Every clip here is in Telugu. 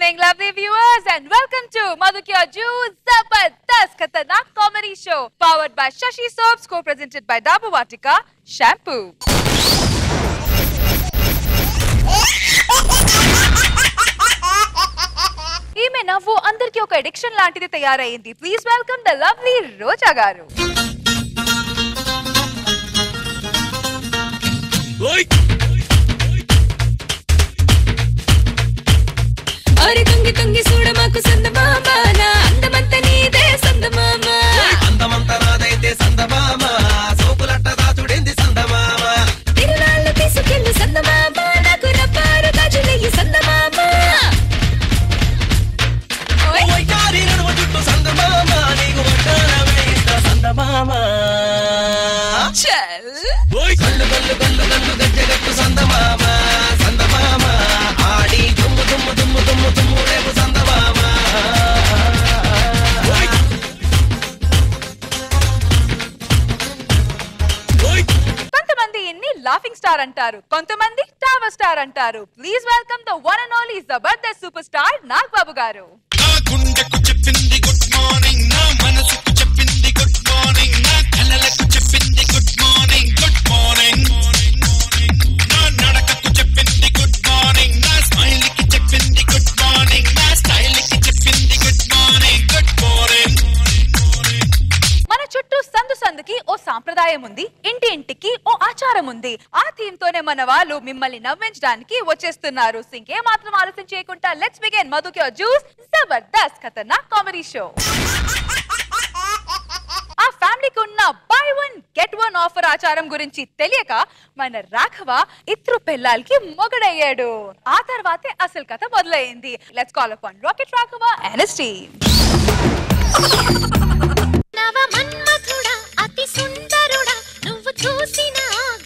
evening, lovely viewers, and welcome to Madhu Kya Juice Zabardast Khatarnak Comedy Show, powered by Shashi Soaps, co-presented by Dabur Vatika Shampoo. ఈమె నవ్వు అందరికి ఒక అడిక్షన్ లాంటిది తయారైంది. ప్లీజ్ వెల్కమ్ ద లవ్లీ రోజా గారు. అరే తుంగి తుంగి చూడమాకు సందమామ నా అందమంత నీదే సందమామ అందమంత నాదైతే సందమామ సోకులట్ట దాచుడేంది సందమామ తిరునాళ్ళు తీసుకెళ్ళు సందమామ నాకు రబ్బారు గాజులయ్యి సందమామ ఓయ్ నడుమ చుట్టూ సందమామ నీకు వడ్డాన వేయిస్తా సందమామ చల్ ఓయ్ కళ్ళు కళ్ళు కళ్ళు కళ్ళు గజ్జగట్టు సందమామ సందమామ ఆడి దుమ్ము దుమ్ము దుమ్ము దుమ్ము దుమ్ము రేపు సందమామ కొంతమంది ఇన్ని లాఫింగ్ స్టార్ అంటారు, కొంతమంది టావర్ స్టార్ అంటారు. Please welcome the one and only Jabardasth super star Nag Babu garu. నా గుండెకు చెప్పింది గుడ్ మార్నింగ్, నా మనసుకు చెప్పింది గుడ్ మార్నింగ్, నా కళ్ళకు చెప్పింది గుడ్ మార్నింగ్, గుడ్ మార్నింగ్. నా నడకకు చెప్పింది గుడ్ మార్నింగ్, నా స్మైల్ కి చెప్పింది గుడ్ మార్నింగ్, నా స్టైల్ కి చెప్పింది గుడ్ మార్నింగ్, గుడ్ మార్నింగ్. మన చుట్టూ సందు సందుకి ఓ సాంప్రదాయం ఉంది, ఇంటి ఇంటికి ఓ ఆచారం ఉంది. ఆ థీమ్ తోనే మన వాళ్ళు మిమ్మల్ని నవ్వించడానికి వచ్చేస్తున్నారు. ఇంకే మాత్రం ఆలస్యం చేయకుండా లెట్స్ బిగిన్ మధు క్యా జ్యూస్ జబర్దస్త్ ఖతర్నాక్ కామెడీ షో. ఆ ఫ్యామిలీకి ఉన్న by one get one offer ఆచారం గురించి తెలియక మన రాఘవ ఇద్దరు పిల్లలకి మొగడయ్యాడు. ఆ తర్వాతే అసలు కథ మొదలైంది. Let's call upon rocket Raghava and his team. నవ మన్మథుడా అతి సుందరుడా నువ్వు చూసిన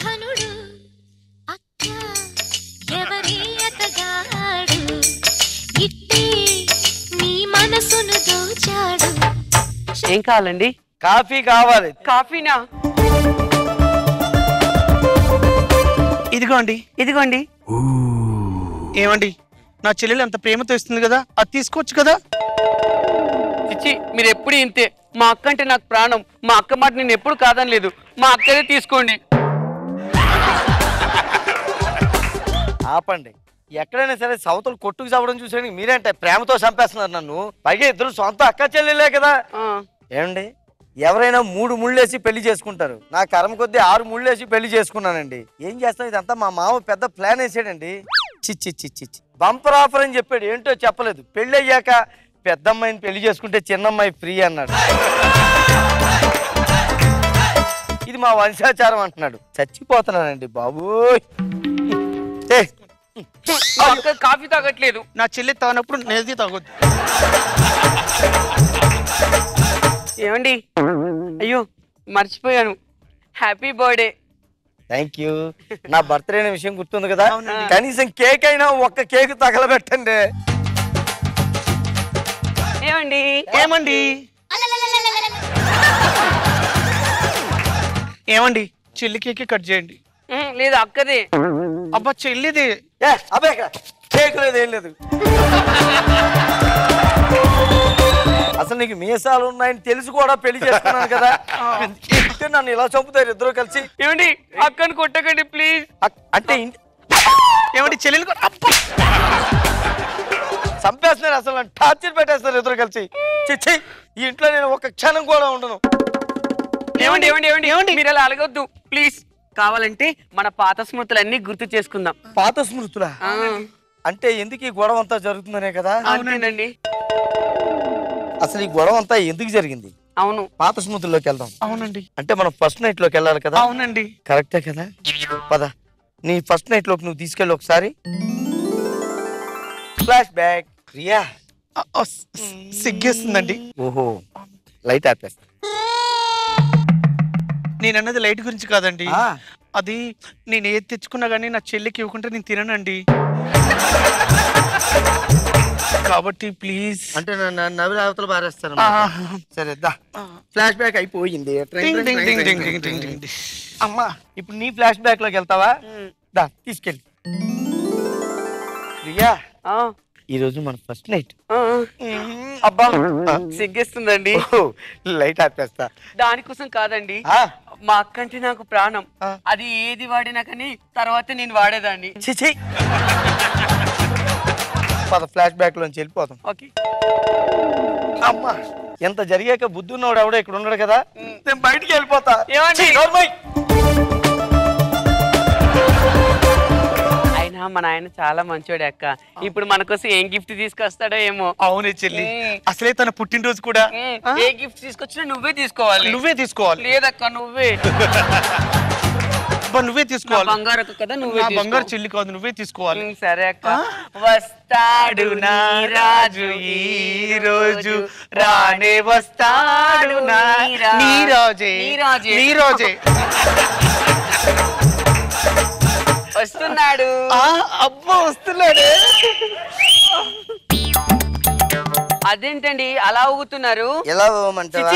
ఘనుడు అక్క ఎవరి అతగాడు ఇట్టే నీ మనసును దోచాడు. ఏం కావాలండి? కాఫీ కావాలి. కాఫీనా? ఇదిగోండి. ఇదిగోండి. ఏమండి, నా చెల్లెలు అంత ప్రేమతో ఇస్తుంది కదా, అది తీసుకోవచ్చు కదా. చిచ్చి, మీరు ఎప్పుడు ఇంతే. మా అక్క అంటే నాకు ప్రాణం. మా అక్క మాట నేను ఎప్పుడు కాదనలేదు. మా అక్కనే తీసుకోండి. ఆపండి. ఎక్కడైనా సరే సవతలు కొట్టుకు చవడం చూసాను, మీరేంటే ప్రేమతో చంపేస్తున్నారు నన్ను. పైగా ఇద్దరు సొంత అక్క చెల్లెలే కదా. ఏమండి, ఎవరైనా 3 ముళ్ళేసి పెళ్లి చేసుకుంటారు. నా కర్మ కొద్దీ 6 ముళ్ళేసి పెళ్లి చేసుకున్నానండి. ఏం చేస్తాం, ఇదంతా మా మామ పెద్ద ప్లాన్ వేసాడండి. చిచ్చి చిచ్చి బంపర్ ఆఫర్ అని చెప్పాడు. ఏంటో చెప్పలేదు. పెళ్లి అయ్యాక పెద్దమ్మాయిని పెళ్లి చేసుకుంటే చిన్నమ్మాయి ఫ్రీ అన్నాడు. ఇది మా వంశాచారం అంటున్నాడు. చచ్చిపోతున్నానండి బాబోయ్. మా అక్క కాఫీ తాగట్లేదు. నా చెల్లి తాగినప్పుడు నేది తాగొద్దు. ఏమండి, అయ్యో మర్చిపోయాను. Happy birthday. Thank you. నా బర్త్డే అనే విషయం గుర్తుంది కదా. కనీసం కేక్ అయినా ఒక్క కేక్ తగలబెట్టండి. ఏమండి? ఏమండి ఏమండి చెల్లి కేక్ కట్ చేయండి. లేదు, అక్కదే. అబ్బా, చెల్లిది. అబ్బే, కేక్ లేదు, ఏం లేదు. అసలు నీకు మీసాలు ఉన్నాయని తెలిసి కూడా పెళ్లి చేసుకున్నాను కదా. నన్ను ఇలా చంపుతారు ఇద్దరు కలిసి. ఏమండి, అక్కను కొట్టకండి ప్లీజ్. అంటే ఏమండి, చెల్లెలు చంపేస్తున్నారు. అసలు నన్ను టార్చర్ పెట్టేస్తున్నారు ఇద్దరు కలిసి. చిచ్చి, ఈ ఇంట్లో నేను ఒక క్షణం కూడా ఉండను. ఏమండి ఏమండి ఏమండి ఏమండి మీరు అలా అలగొద్దు ప్లీజ్. కావాలంటే మన పాత స్మృతులన్నీ గుర్తు చేసుకుందాం. పాత స్మృతులా? అంటే ఎందుకు ఈ గొడవ అంతా జరుగుతుందనే కదా. అవునండి. అసలు ఈ గొడవ అంతా ఎందుకు జరిగింది? అవును, పాత స్మృతుల్లోకి వెళ్దాం. అవునండి. అంటే మనం ఫస్ట్ నైట్ లోకి వెళ్ళాలి కదా. అవునండి. కరెక్టే కదా. పద, నీ ఫస్ట్ నైట్ లోకి నువ్వు తీసుకెళ్ళి ఒకసారి. Flashback. ప్రియా, సిగ్గేస్తుందండి. ఓహో, లైట్ ఆపేస్తా. నేను అన్నది లైట్ గురించి కాదండి. అది నేను ఏది తెచ్చుకున్నా గానీ నా చెల్లికి ఇవ్వకుంటే నేను తిననండి. కాబట్టి ప్లీజ్. అంటే నవ్వుల అవతల బారేస్తాను. సరే దా, ఫ్లాష్ బ్యాక్ అయిపోయింది. అమ్మా, ఇప్పుడు నీ ఫ్లాష్ బ్యాక్ లోకి వెళ్తావా? దా, తీసుకెళ్ళి. ప్రియా, ఈ రోజు మన ఫస్ట్ నైట్. అబ్బా సిగ్గేస్తుందండి. లైట్ ఆపేస్తా. దానికోసం కాదండి, మా అక్క అంటే నాకు ప్రాణం. అది ఏది వాడినా కానీ తర్వాత నేను వాడేదాన్ని. చిచి పద ఫ్లాష్ బ్యాక్ లోంచి వెళ్ళిపోతాం. ఓకే. అమ్మా ఎంత జరిగాక బుద్ధి ఉన్నవాడు ఎవడో ఇక్కడ ఉన్నాడు కదా, నేను బయటికి వెళ్ళిపోతా. ఏమండి? ఛీ, నోర్మై. అయినా మన ఆయన చాలా మంచోడే అక్క. ఇప్పుడు మన కోసం ఏం గిఫ్ట్ తీసుకొస్తాడో ఏమో. అవునే చెల్లి, అసలే తన పుట్టినరోజు కూడా. ఏ గిఫ్ట్ తీసుకొచ్చినా నువ్వే తీసుకోవాలి. నువ్వే తీసుకోవాలి. లేదక్క నువ్వే. నువ్వే తీసుకోవాలి. బంగారు అక్క కదా, నువ్వే బంగారు చెల్లి కాదు, నువ్వే తీసుకోవాలి. సరే అక్క. వస్తాడు నా రాజు ఈ రోజు, రానే వస్తాడు నీ రోజే నీ రోజే వస్తున్నాడు. అబ్బా వస్తున్నాడు. అదేంటండి అలా ఊగుతున్నారు? ఎలా ఊగమంటావా?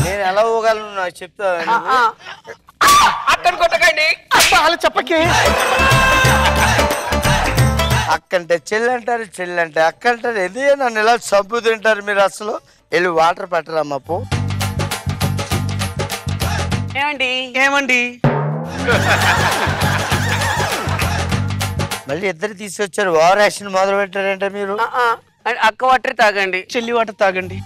నేను ఎలా ఊగలను నాకు చెప్తా. అక్కడ కొట్టకండి. అలా చెప్పకే. అక్కంటే చెల్లంటారు, చెల్లంటే అక్కంటారు. ఎందుకే నన్ను ఎలా చంపు తింటారు మీరు? అసలు వెళ్ళి వాటర్ పట్టరమ్మా పో. ఏమండి? ఏమండి? మళ్ళీ ఇద్దరు తీసుకొచ్చారు, ఓవర్ యాక్షన్ మొదలు పెట్టారంటే మీరు. అక్క వాటర్ తాగండి. చెల్లి వాటర్ తాగండి.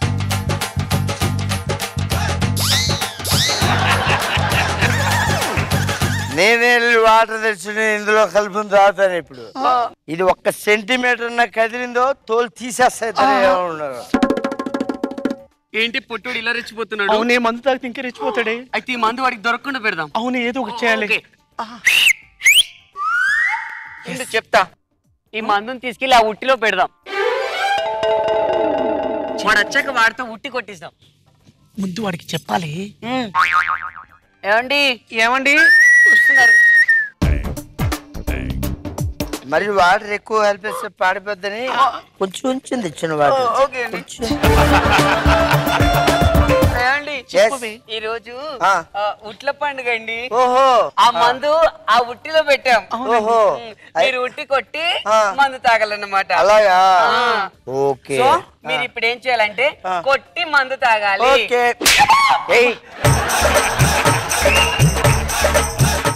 నేనే వాటర్ తెచ్చుని ఇందులో కలుపుని తాగుతాను. ఇప్పుడు ఇది 1 సెంటీమీటర్ కదిలిందో తోలు తీసేస్తాయి. ఉన్నారు ఏంటి పొట్టుడు ఇలా రెచ్చిపోతున్నాడు? అవునే, మందు తాగితే ఇంకా రెచ్చిపోతాడే. అయితే ఈ మందు వాడికి దొరకకుండా పెడదాం. అవును, ఏదో ఒకటి చేయాలి. చెప్తా. ఈ మందుని తీసుకెళ్లి ఆ ఉట్టిలో పెడదాం. వాడు వచ్చాక వాడితో ఉట్టి కొట్టిస్తాం. ముందు వాడికి చెప్పాలి. ఏమండి? ఏమండి? వస్తున్నారు. మరి వాటర్ ఎక్కువ హెల్ప్ చేస్తే పాడిపోద్దని కొంచెం కొంచెం తెచ్చిన వాటర్. ఏమండి? ఈ రోజు ఉట్ల పండుగ అండి. ఓహో, ఆ మందు ఆ ఉట్టిలో పెట్టాం. ఓహో, మీరు ఉట్టి కొట్టి మందు తాగాలన్నమాట. అలాగా? ఓకే. సో మీరు ఇప్పుడు ఏం చేయాలంటే కొట్టి మందు తాగాలి. ఓకే.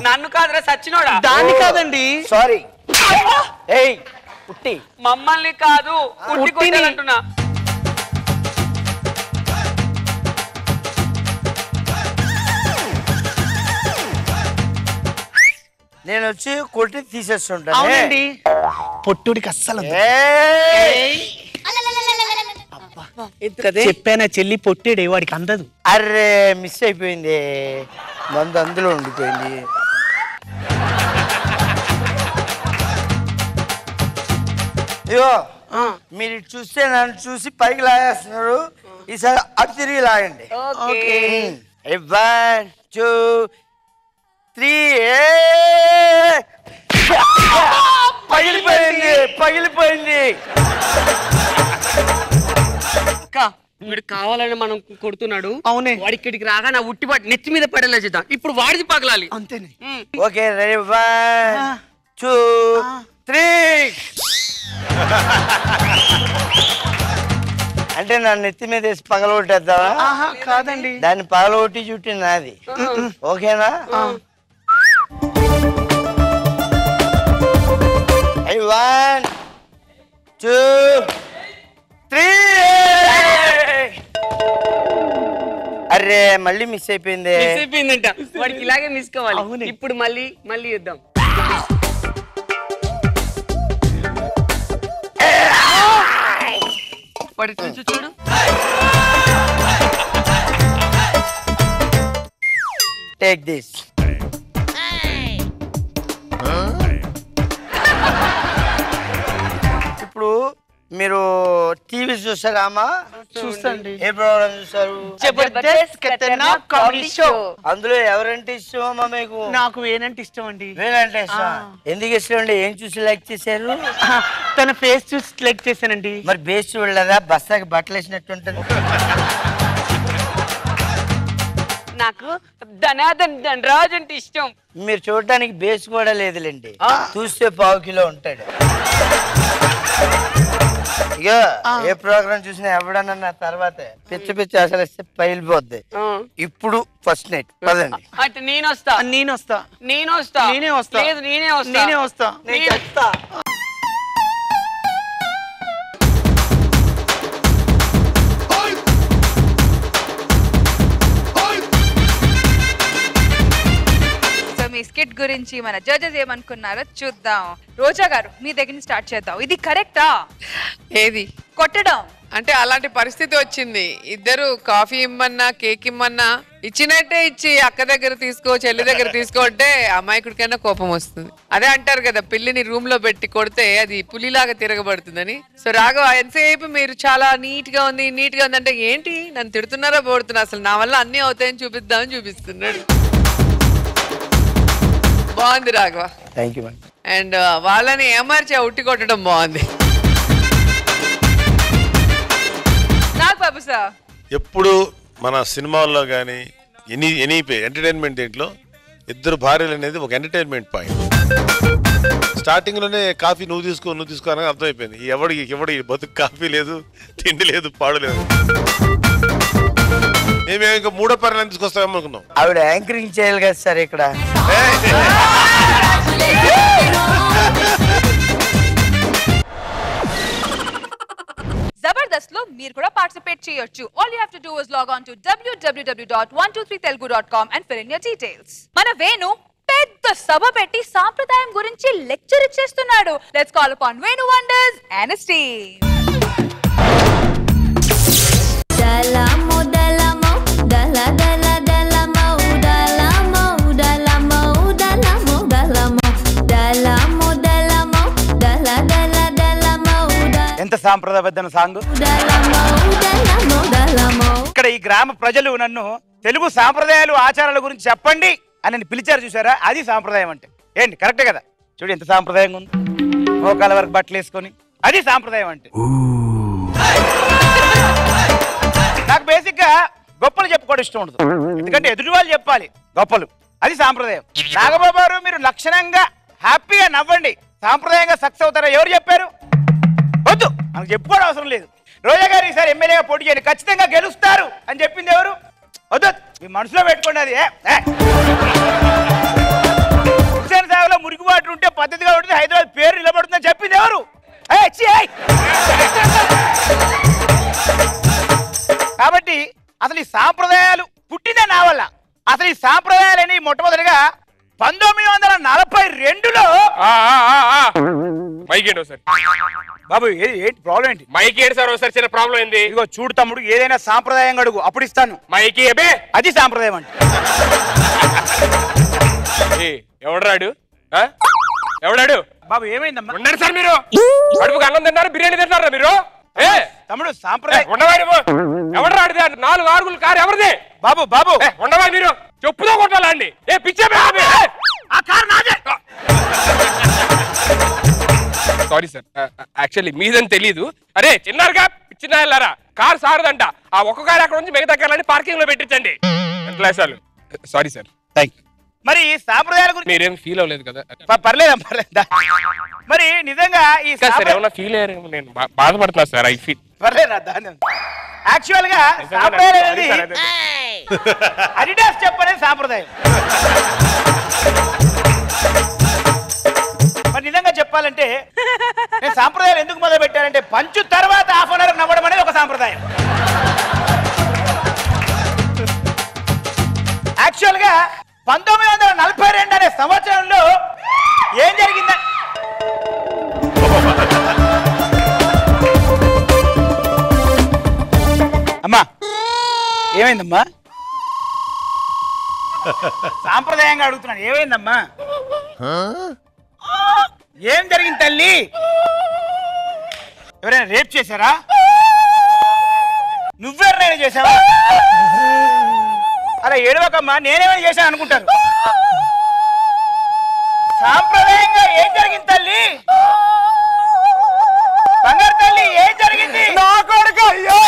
నన్ను కాదురా సచ్చినోడా. దాన్ని కాదండి. సారీ. ఏయ్ ఉట్టి. మమ్మల్ని కాదు, ఉట్టి కొట్టాలంటున్నా. నేను వచ్చి కొట్టి తీసేస్తుంటాను. అవునండి, పొట్టుడికి అస్సలు చెప్పానా చెల్లి, పొట్టేడే వాడికి అందదు. అర్రే మిస్ అయిపోయింది, మందు అందులో ఉండిపోయింది. ఇగో మీరు ఇటు చూస్తే నన్ను చూసి పైకి లాగేస్తున్నారు. ఈసారి అటు తిరిగి లాగండి. 1 2 3. పగిలిపోయింది, పగిలిపోయింది. వీడు కావాలని మనం కొడుతున్నాడు. అవునే, వాడి ఇక్కడికి రాగా నా ఉట్టి వాడి నెత్తి మీద పడేలా చేద్దాం. ఇప్పుడు వాడిది పగలాలి. అంతేనే. Okay, ready? 1 2 3. అంటే నా నెత్తి మీద వేసి పగలగొట్టేద్దావా? కాదండి, దాన్ని పగలగొట్టి చుట్టి నాది. ఓకేనా? 1 2 3. అరే మళ్ళీ మిస్ అయిపోయింది. మిస్ అయిపోయిందంట. వాడికి ఇలాగే మిస్ కావాలి. ఇప్పుడు మళ్ళీ ఇద్దాం. వాడి చూడు. Take this. ఇప్పుడు మీరు టీవీ చూసారా అమ్మా? చూస్తాండి. ఏ ప్రోగ్రామ్ చూసారు? జబర్దస్త్ ఖతర్నాక్ కామెడీ షో. అందులో ఎవరంటే ఇష్టం అమ్మా మీకు? నాకు వేనంటే ఇష్టం అండి. వేనంటే ఇష్టం. ఎందుకు ఇష్టం అండి? ఏం చూసి లైక్ చేశారు? తన ఫేస్ చూసి లైక్ చేశానండి. మరి బేస్ చూడలేదా? బస్తాకి బట్టలు వేసినట్టు ఉంటుంది. నాకు ధనాధన్ అంటే ఇష్టం. మీరు చూడడానికి బేస్ కూడా లేదులేండి, చూస్తే 1/2 కిలో ఉంటాడు. ఇక ఏ ప్రోగ్రామ్ చూసినా ఎవడన్నా నా తర్వాతే పిచ్చి పిచ్చి అసలు ఇస్తే పైలిపోద్ది. ఇప్పుడు ఫస్ట్ నైట్ పదండి. అంటే నేను వస్తా లేదు నేనే వస్తా. మీ స్కిట్ గురించి మన జడ్జెస్ ఏమనుకున్నారో చూద్దాం. రోజా గారు మీ దగ్గర నుంచి స్టార్ట్ చేద్దాం. ఇది కరెక్టా? ఏది కొట్టడం అంటే అలాంటి పరిస్థితి వచ్చింది. ఇద్దరు కాఫీ ఇమ్మన్నా కేక్ ఇమ్మన్నా ఇచ్చినట్టే ఇచ్చి అక్క దగ్గర తీసుకో చెల్లి దగ్గర తీసుకో అంటే అమాయకుడికైనా కోపం వస్తుంది. అదే అంటారు కదా, పిల్లిని రూమ్ లో పెట్టి కొడితే అది పులిలాగా తిరగబడుతుందని. సో రాఘవ ఎంతసేపు మీరు చాలా నీట్ గా ఉంది అంటే ఏంటి నన్ను తిడుతున్నారా పోడుతున్నా, అసలు నా వల్ల అన్ని అవుతాయని చూపిద్దామని చూపిస్తున్నాడు. బాగుంది Raghava. Thank you madam. And వాళ్ళని ఏమార్చి ఉట్టి కొట్టడం బాగుంది. బాబు సార్ ఎప్పుడు మన సినిమాల్లో కానీ ఎనీ ఎంటర్టైన్మెంట్ దీంట్లో ఇద్దరు భార్యలు అనేది ఒక ఎంటర్టైన్మెంట్ పాయింట్. స్టార్టింగ్ లోనే కాఫీ నువ్వు తీసుకో అని అర్థమైపోయింది. ఎవడి బతుకు కాఫీ లేదు, తిండి లేదు, పాడు లేదు. మేము ఇంకా 3వ పరిణామం తీసుకొస్తామేమో అనుకున్నాం. ఆవిడ యాంకరింగ్ చేయాలి కదా సార్ ఇక్కడ. జబర్దస్త్ లో మీరు కూడా పార్టిసిపేట్ చేయొచ్చు. All you have to do is log on to www.123telugu.com and fill in your details. మన వేణు పెద్ద సభ పెట్టి సాంప్రదాయం గురించి లెక్చర్ ఇచ్చేస్తున్నాడు. Let's call upon Venu wonders and his team. దలమో దలమో దల దల దలమో దలమో దలమో దలమో దలమో దలమో దలమో దల దల దలమో ఎంత సాంప్రదాయబద్ధమైన సాంగ్. ఇక్కడ ఈ గ్రామ ప్రజలు నన్ను తెలుగు సాంప్రదాయాలు ఆచారాల గురించి చెప్పండి అని పిలిచారు, చూసారా? అది సాంప్రదాయం అంటే ఏంటి? కరెక్టే కదా? చూడు ఎంత సాంప్రదాయంగా ఉంది. మోకాల వరకు బట్టలు వేసుకొని, అది సాంప్రదాయం అంటే. నాకు బేసిక్ గా గొప్పలు చెప్పుకోవడం ఇష్టం ఉండదు, ఎందుకంటే ఎదుటి వాళ్ళు చెప్పాలి గొప్పలు, అది సాంప్రదాయం. నాగబాబు గారు మీరు లక్షణంగా హ్యాపీగా నవ్వండి, సాంప్రదాయంగా సక్సెస్ అవుతారా? ఎవరు చెప్పారు? వద్దు, మనకు చెప్పుకోవడం అవసరం లేదు. రోజా గారు ఈసారి ఎమ్మెల్యేగా పోటీ చేయండి, ఖచ్చితంగా గెలుస్తారు అని చెప్పింది ఎవరు? వద్దు, మీ మనసులో పెట్టుకోండి. అది హుస్సేన్ సాగర్లో మురికిబాటు ఉంటే పద్ధతిగా ఉంటుంది, హైదరాబాద్ పేరు నిలబడుతుందని చెప్పింది ఎవరు? కాబట్టి అసలు ఈ సాంప్రదాయాలు పుట్టిందే నా వల్ల. అసలు ఈ సాంప్రదాయాలని మొట్టమొదటిగా 1942లో మైక్ ఏంటి సార్? బాబు ఏంటి ప్రాబ్లం ఏంటి? మైక్ ఏంటి సార్? ఒకసారి చిన్న ప్రాబ్లం ఏంది? ఇదిగో చూడు తమ్ముడు, ఏదైనా సాంప్రదాయంగా అడుగు, అప్పుడు ఇస్తాను. మైక్ ఏబే, అది సాంప్రదాయం అంటే. ఎవడరాడు ఎవడాడు? బాబు ఏమైందమ్మా? ఉండండి సార్, మీరు కడుపుకి అన్నం తింటారు, బిర్యానీ తింటారా మీరు? తమ్ముడు సాంప్రదాయం ఉండవాడి ఎవడరాడు? 4 అడుగులు కారు ఎవరిది? బాబు బాబు ఉండవా మీరు? చెప్పుతో కొట్టాలండి. ఏ పిచ్చే సారీ సార్, యాక్చువల్లీ మీదని తెలీదు. అరే చిన్నారుగా పిచ్చినాయారా, కారు సారదంట. ఆ ఒక్క కారు అక్కడ నుంచి మిగతా కార్లని పార్కింగ్ లో పెట్టించండి. ఎంతలేసాలు సారీ సార్. Thank you. మరి సాంప్రదాయాల గురించి మీరేం ఫీల్ అవ్వలేదు కదా? పర్లేదా? మరి నిజంగా ఈ ఏమన్నా ఫీల్ అయ్యారు? నేను బాధపడుతున్నా సార్. ఐ ఫీల్ పర్లేదా? యాక్చువల్ గా సాంప్రదాయం అనేది అడిడాస్ చెప్పనేది సాంప్రదాయం. మరి నిజంగా చెప్పాలంటే నేను సాంప్రదాయాలు ఎందుకు మొదలు పెట్టానంటే, పంచు తర్వాత హాఫ్ అన్ అవర్ నవ్వడం అనేది ఒక సాంప్రదాయం. యాక్చువల్ గా 1942 అనే సంవత్సరంలో ఏం జరిగిందా? అమ్మా ఏమైందమ్మా? సాంప్రదాయంగా అడుగుతున్నాను, ఏమైందమ్మా? ఏం జరిగింది తల్లి? ఎవరైనా రేప్ చేశారా? నువ్వెవరైనా చేశావా? అలా ఏడవకమ్మా, నేనేమైనా చేశాను అనుకుంటారు. సాంప్రదాయంగా ఏం జరిగింది తల్లి? బంగారు తల్లి ఏం జరిగింది? నా కొడుకు, అయ్యో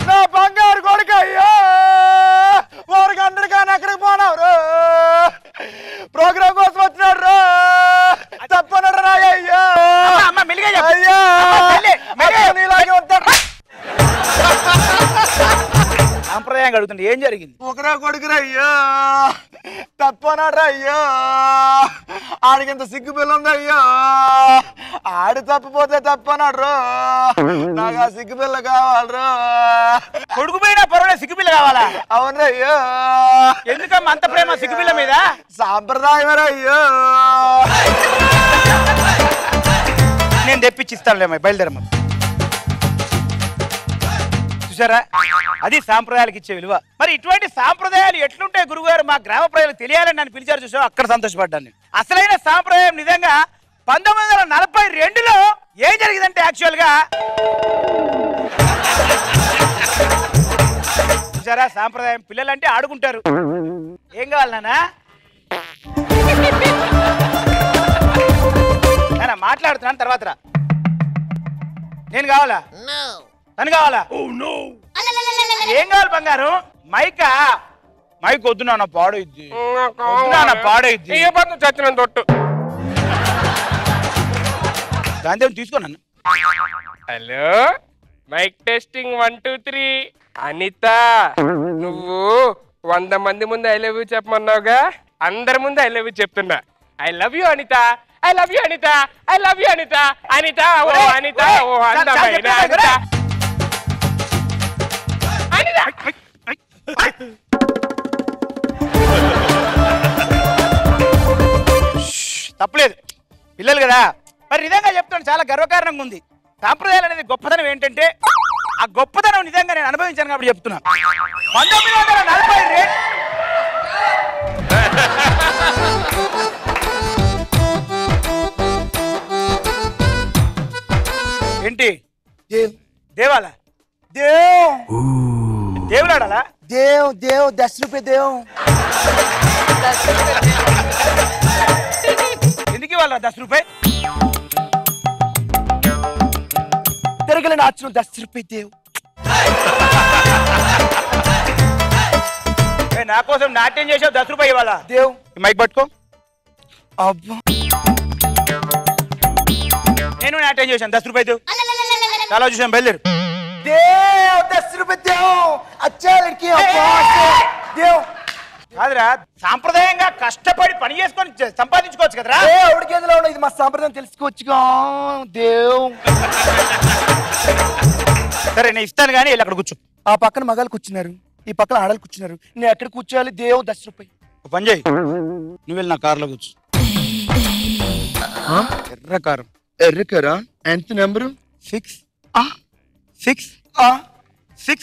నా బంగారు కొడుకు అయిపోతుంది. ఏం జరిగింది? ఒకరా కొడుకురా అయ్యో, తప్పనాడ్రా అయ్యో, ఆడికింత సిగ్గు పిల్ల ఉంది అయ్యో, ఆడి తప్పిపోతే తప్పనాడ్రు, నాకు ఆ సిగ్గు పిల్ల కావాలరు. కొడుకు పోయినా పర్వాలేదు, సిగ్గుపిల్ల కావాలా? అవునరా అయ్యో. ఎందుకమ్మా అంత ప్రేమ సిగ్గుపిల్ల మీద? సాంప్రదాయమరా అయ్యో. నేను తెప్పించిస్తానులేమ్మా, బయలుదేరమ్మా. చూసారా, అది సాంప్రదాయాలకు ఇచ్చే విలువ. మరి ఇటువంటి సాంప్రదాయాలు ఎట్లుంటాయి గురుగారు, మా గ్రామ ప్రజలకు తెలియాలని నన్ను పిలిచారు. చూసా, అక్కడ సంతోషపడ్డాను నేను. అసలైన సాంప్రదాయం నిజంగా 1942లో ఏం జరిగిందంటే, యాక్చువల్ గా చూసారా, సాంప్రదాయం పిల్లలంటే ఆడుకుంటారు. ఏం కావాలి నాన్న? మాట్లాడుతున్నాను, తర్వాత రా. నేను కావాలా? తను కావాలా? ఏం కావాలి బంగారం? మైకా? మైక్ వద్దు నాన్న, పాడైద్ది. పాడైద్ది చచ్చిన తొట్టు. దాని తీసుకో. Hello, mic testing 1 2 3. అనిత, నువ్వు 100 మంది ముందు ఐ లవ్ యూ చెప్పమన్నావుగా, అందరి ముందు ఐ లవ్ యూ చెప్తున్నా. I love you Anitha, I love you Anitha, I love you Anitha. Anitha ఓ అనిత ఓ అందమైన అనిత. తప్పలేదు, పిల్లలు కదా. మరి నిజంగా చెప్తాను, చాలా గర్వకారణంగా ఉంది. సాంప్రదాయాలు అనేది గొప్పతనం ఏంటంటే, ఆ గొప్పతనం నిజంగా నేను అనుభవించాను కాబట్టి చెప్తున్నా. 1942 ఏంటి దేవాలా? దేవులాడాలా? దేవ్ 10 రూపాయ దేవ్. ఎందుకు ఇవ్వాలి 10 రూపాయ? తిరగలే నాచు 10 రూపాయ దేవ్. నా కోసం నాట్యం చేసావు, 10 రూపాయ ఇవ్వాలా? దేవ్ మైక్ పట్టుకో. అబ్బా, నేను నాట్యం చేశాను, 10 రూపాయ దేవ్. చాలా చూసాను, బయలుదేరు. దేవ్ 10 రూపాయ దేవ్. అచ్చా లడ్కి దేవ్. కాదురా, సాంప్రదాయంగా కష్టపడి పని చేసుకొని సంపాదించుకోవచ్చు కదరా. ఎవరికేందులో ఉన్నాయి, ఇది మా సాంప్రదాయం తెలుసుకోవచ్చుగా దేవ్. సరే, నేను ఇస్తాను కానీ వెళ్ళి అక్కడ కూర్చో. ఆ పక్కన మగాళ్ళు కూర్చున్నారు, ఈ పక్కన ఆడలు కూర్చున్నారు. నేను ఎక్కడ కూర్చోవాలి? దేవ్ 10 రూపాయ. పని చేయి, నువ్వు వెళ్ళి నా కారులో కూర్చో. ఎర్ర కారు. ఎర్ర కారా? ఎంత నెంబరు? 6 6 6